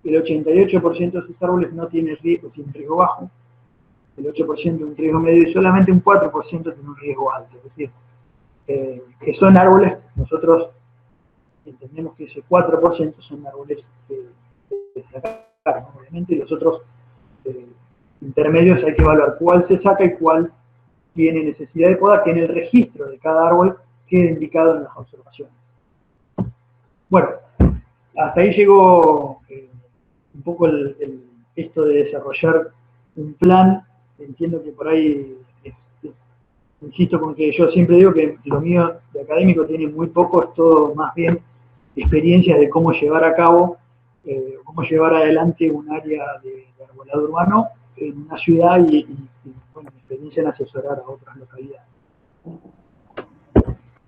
El 88% de esos árboles no tiene riesgo, tiene un riesgo bajo, el 8% un riesgo medio y solamente un 4% tiene un riesgo alto. Es decir, que son árboles, nosotros entendemos que ese 4% son árboles que se sacaron, obviamente, y los otros intermedios hay que evaluar cuál se saca y cuál tiene necesidad de poda, que en el registro de cada árbol quede indicado en las observaciones. Bueno, hasta ahí llegó un poco esto de desarrollar un plan. Entiendo que por ahí, insisto con que yo siempre digo que lo mío de académico tiene muy poco, es todo más bien experiencias de cómo llevar a cabo, cómo llevar adelante un área de arbolado urbano en una ciudad y bueno, experiencia en asesorar a otras localidades.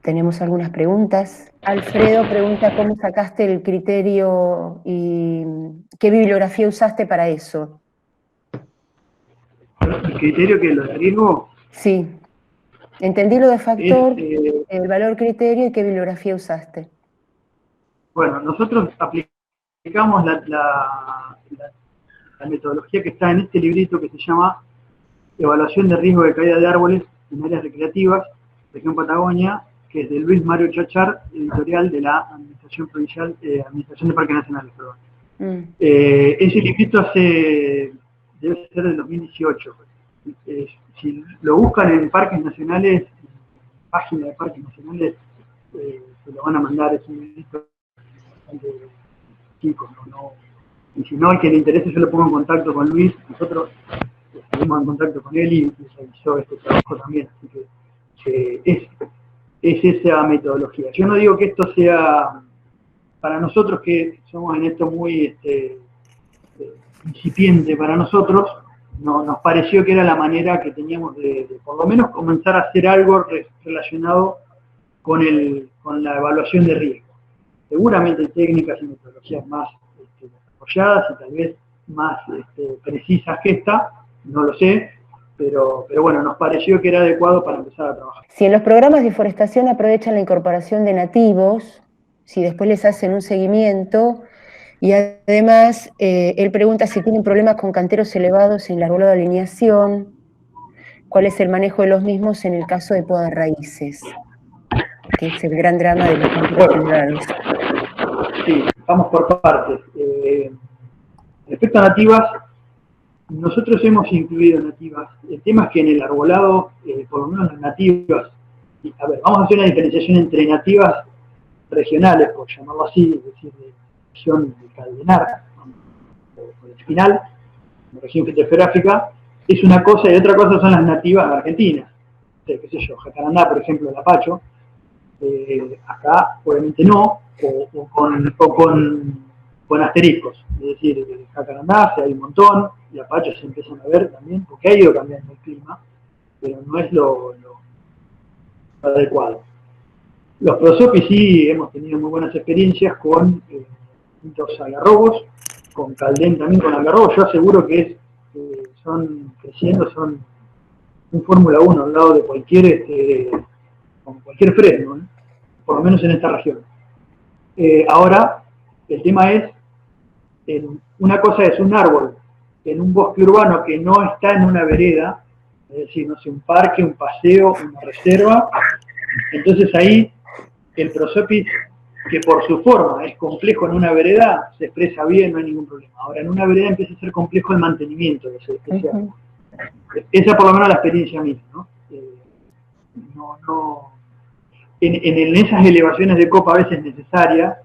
Tenemos algunas preguntas. Alfredo pregunta cómo sacaste el criterio y qué bibliografía usaste para eso. ¿El criterio que lo de riesgo? Sí. Entendí lo de factor, el valor criterio y qué bibliografía usaste. Bueno, nosotros aplicamos la metodología que está en este librito que se llama Evaluación de riesgo de caída de árboles en áreas recreativas, región Patagonia, que es de Luis Mario Chachar, editorial de la Administración Provincial, Administración de Parques Nacionales, perdón. Ese librito debe ser del 2018. Si lo buscan en Parques Nacionales, en la página de Parques Nacionales, se lo van a mandar, es un librito bastante chico, ¿no? Y si no, al que le interese, yo lo pongo en contacto con Luis, nosotros estuvimos en contacto con él y realizó este trabajo también, así que es esa metodología. Yo no digo que esto sea, para nosotros que somos en esto muy incipiente para nosotros, nos pareció que era la manera que teníamos de por lo menos comenzar a hacer algo relacionado con la evaluación de riesgo. Seguramente hay técnicas y metodologías más desarrolladas y tal vez más precisas que esta, no lo sé, pero bueno, nos pareció que era adecuado para empezar a trabajar. Si en los programas de forestación aprovechan la incorporación de nativos, si después les hacen un seguimiento, Y además, él pregunta si tienen problemas con canteros elevados en el arbolado de alineación, cuál es el manejo de los mismos en el caso de poda de raíces, que es el gran drama de los canteros elevados. Sí, vamos por partes. Respecto a nativas, nosotros hemos incluido nativas. El tema es que en el arbolado, por lo menos las nativas, a ver, vamos a hacer una diferenciación entre nativas regionales, por llamarlo así, es decir, de la región de Caldenar, o de Espinal, la región fitogeográfica, es una cosa y otra cosa son las nativas argentinas. Qué sé yo, Jacarandá, por ejemplo, el apacho, acá obviamente no, o con asteriscos. Es decir, Jacarandá hay un montón, y apacho se empiezan a ver también, porque ha ido cambiando el clima, pero no es lo adecuado. Los prosopis sí hemos tenido muy buenas experiencias con distintos algarrobos, con Caldén también con algarrobos. Yo aseguro que son creciendo, son un Fórmula 1 al lado de cualquier fresno, por lo menos en esta región. Ahora, el tema es, una cosa es un árbol en un bosque urbano que no está en una vereda, es decir, no sé, un parque, un paseo, una reserva. Entonces ahí el prosopis, que por su forma es complejo en una vereda, se expresa bien, no hay ningún problema. Ahora, en una vereda empieza a ser complejo el mantenimiento de ese árbol. Esa por lo menos la experiencia mía, ¿no? En esas elevaciones de copa a veces necesarias,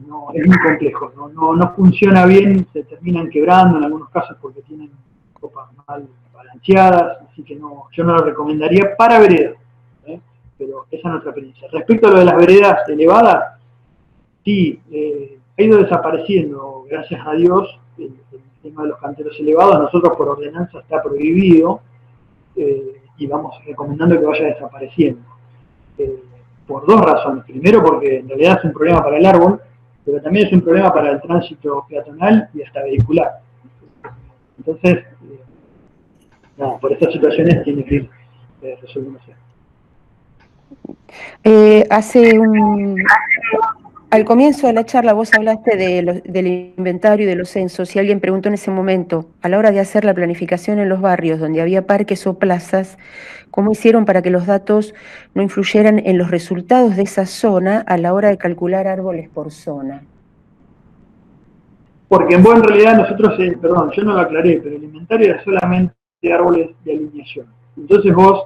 no, es muy complejo, no funciona bien, se terminan quebrando en algunos casos porque tienen copas mal balanceadas, así que yo no lo recomendaría para veredas, pero esa es nuestra experiencia. Respecto a lo de las veredas elevadas, sí, ha ido desapareciendo, gracias a Dios, el tema de los canteros elevados. Nosotros por ordenanza está prohibido y vamos recomendando que vaya desapareciendo. Por dos razones. Primero, porque en realidad es un problema para el árbol, pero también es un problema para el tránsito peatonal y hasta vehicular. Entonces, por estas situaciones tiene que ir resolviéndose. Al comienzo de la charla vos hablaste del inventario y de los censos y alguien preguntó en ese momento, a la hora de hacer la planificación en los barrios donde había parques o plazas, ¿cómo hicieron para que los datos no influyeran en los resultados de esa zona a la hora de calcular árboles por zona? Porque en buena realidad nosotros, perdón, yo no lo aclaré, pero el inventario era solamente árboles de alineación. Entonces vos,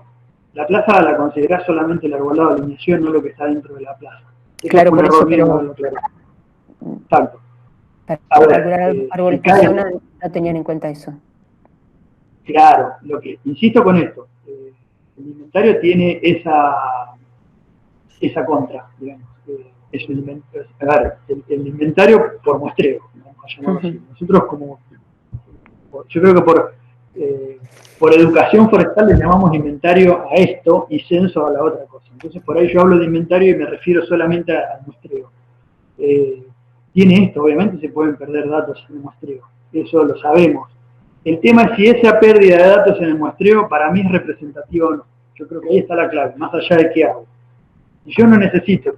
la plaza la considerás solamente el arbolado de alineación, no lo que está dentro de la plaza. Claro, por eso, pero... Exacto. Para calcular árboles por zona no tenían en cuenta eso. Claro, insisto con esto, el inventario tiene esa contra, digamos. El inventario por muestreo, vamos a llamarlo así. Nosotros yo creo que por educación forestal le llamamos inventario a esto y censo a la otra cosa. Entonces por ahí yo hablo de inventario y me refiero solamente al muestreo. Tiene esto, obviamente se pueden perder datos en el muestreo, eso lo sabemos. El tema es si esa pérdida de datos en el muestreo para mí es representativa o no. Yo creo que ahí está la clave, más allá de qué hago. Si yo no necesito,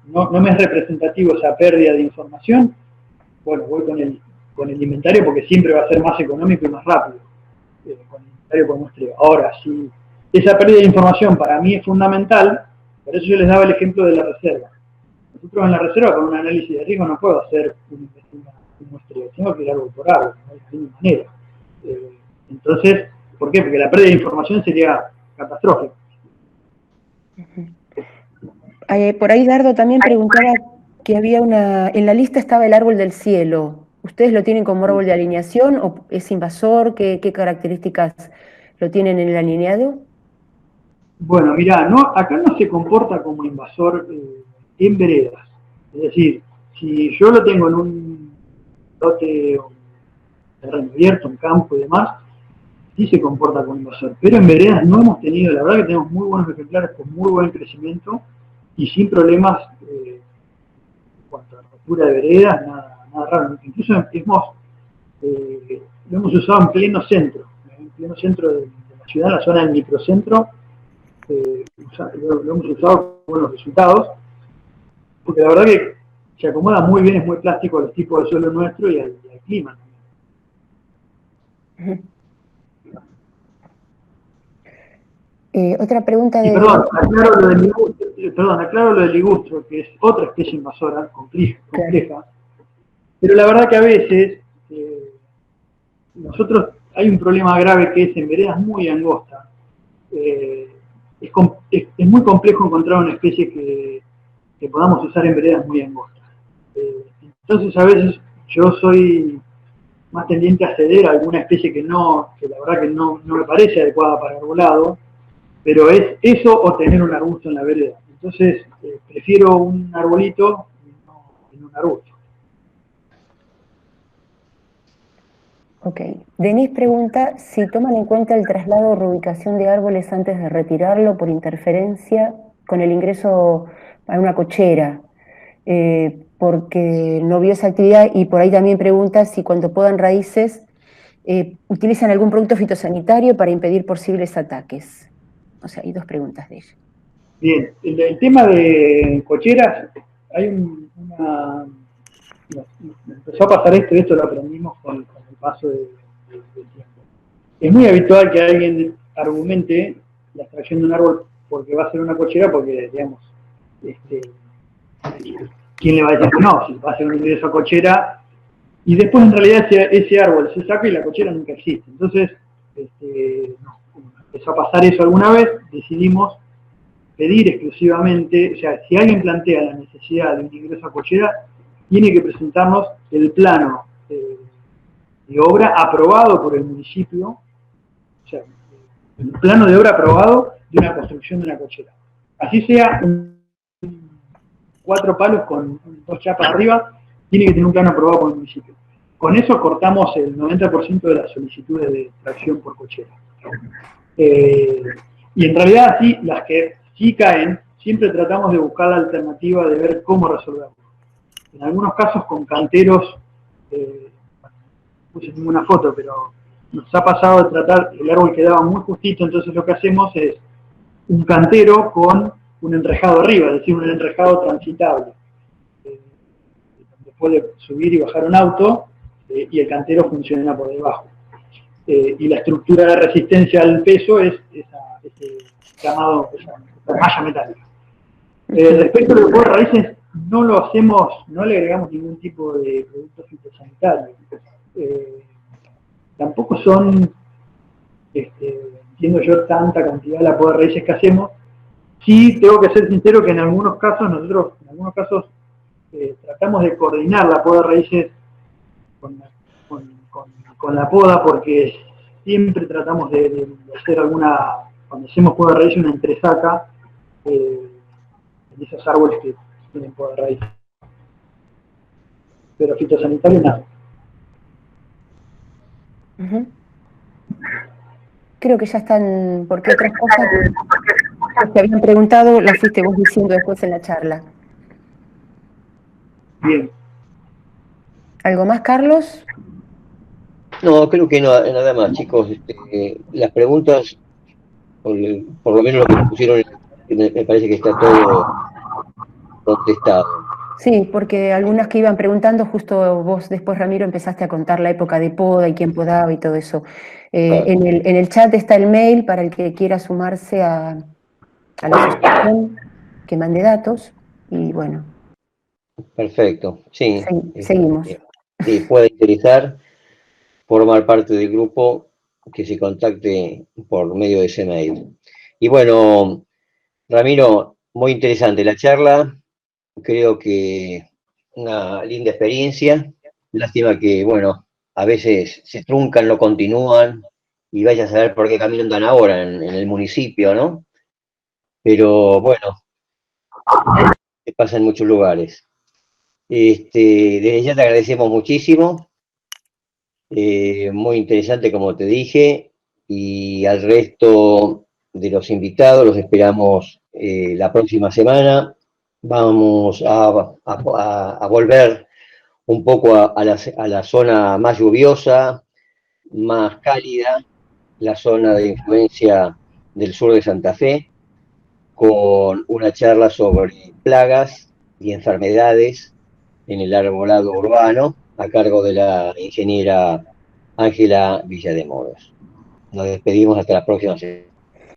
no me es representativo esa pérdida de información, bueno, voy con el inventario porque siempre va a ser más económico y más rápido, con el inventario por muestreo. Ahora, si esa pérdida de información para mí es fundamental, por eso yo les daba el ejemplo de la reserva. Nosotros en la reserva con un análisis de riesgo no puedo hacer un muestreo, tengo que ir árbol por árbol, no hay de ninguna manera. Entonces, ¿por qué? Porque la pérdida de información sería catastrófica. Por ahí Dardo también preguntaba que había en la lista estaba el árbol del cielo. ¿Ustedes lo tienen como árbol de alineación o es invasor? ¿Qué características lo tienen en el alineado? Bueno, mirá, acá no se comporta como invasor en veredas. Es decir, si yo lo tengo en un lote, un terreno abierto, un campo y demás, sí se comporta como invasor. Pero en veredas no hemos tenido, la verdad que tenemos muy buenos ejemplares con muy buen crecimiento y sin problemas en cuanto a rotura de veredas, nada raro. Incluso lo hemos usado en pleno centro de la ciudad, en la zona del microcentro. Lo hemos usado con buenos resultados, porque la verdad que se acomoda muy bien, es muy plástico al tipo de suelo nuestro y al clima. Otra pregunta Y de... perdón, aclaro lo del ligustro, que es otra especie invasora, compleja, Claro. pero la verdad que a veces nosotros hay un problema grave que es en veredas muy angostas. Es muy complejo encontrar una especie que podamos usar en veredas muy angostas. Entonces a veces yo soy más tendiente a ceder a alguna especie que la verdad que no me parece adecuada para arbolado, pero es eso o tener un arbusto en la vereda. Entonces prefiero un arbolito y no un arbusto. Ok. Denise pregunta si toman en cuenta el traslado o reubicación de árboles antes de retirarlo por interferencia con el ingreso a una cochera, porque no vio esa actividad, y por ahí también pregunta si cuando podan raíces utilizan algún producto fitosanitario para impedir posibles ataques. O sea, hay dos preguntas de ella. Bien, el tema de cocheras, hay empezó a pasar esto lo aprendimos con el paso del tiempo. Es muy habitual que alguien argumente la extracción de un árbol porque va a ser una cochera, porque, digamos, ¿quién le va a decir que no? Si va a ser un ingreso a cochera, y después en realidad ese árbol se saca y la cochera nunca existe. Entonces, empezó a pasar eso alguna vez, decidimos pedir exclusivamente, o sea, si alguien plantea la necesidad de un ingreso a cochera, tiene que presentarnos el plano de obra aprobado por el municipio, o sea, el plano de obra aprobado de una construcción de una cochera. Así sea 4 palos con 2 chapas arriba, tiene que tener un plano aprobado por el municipio. Con eso cortamos el 90% de las solicitudes de extracción por cochera. Y en realidad sí, las que sí caen, siempre tratamos de buscar la alternativa de ver cómo resolverlo. En algunos casos con canteros, no puse ninguna foto, pero nos ha pasado de tratar, el árbol quedaba muy justito, entonces lo que hacemos es un cantero con un enrejado arriba, es decir, un enrejado transitable. Donde puede subir y bajar un auto y el cantero funciona por debajo. Y la estructura de resistencia al peso es ese llamado, esa malla metálica. Respecto a los de raíces, no lo hacemos, no le agregamos ningún tipo de producto fitosanitario. Tampoco son, entiendo yo, tanta cantidad de la poda de raíces que hacemos. Sí, tengo que ser sincero que en algunos casos, nosotros tratamos de coordinar la poda de raíces con la poda, porque siempre tratamos de hacer cuando hacemos poda de raíces, una entresaca en esos árboles que tienen poda de raíces. Pero fitosanitario nada. Creo que ya están, porque otras cosas que te habían preguntado las fuiste vos diciendo después en la charla. Bien. ¿Algo más, Carlos? No, creo que no, nada más, chicos. Las preguntas, por lo menos lo que pusieron, me parece que está todo contestado. Sí, porque algunas que iban preguntando, justo vos después, Ramiro, empezaste a contar la época de poda y quién podaba y todo eso. Claro. En el chat está el mail para el que quiera sumarse a la asociación, que mande datos, y bueno. Perfecto, sí. Seguimos. Si puede interesar formar parte del grupo, que se contacte por medio de ese mail. Y bueno, Ramiro, muy interesante la charla, creo que una linda experiencia, lástima que, bueno, a veces se truncan, no continúan, y vaya a saber por qué camino andan ahora en el municipio, ¿no? Pero bueno, se pasa en muchos lugares. Desde ya te agradecemos muchísimo, muy interesante como te dije, y al resto de los invitados los esperamos la próxima semana. Vamos a volver un poco a la zona más lluviosa, más cálida, la zona de influencia del sur de Santa Fe, con una charla sobre plagas y enfermedades en el arbolado urbano, a cargo de la ingeniera Ángela Villademoros. Nos despedimos hasta la próxima semana.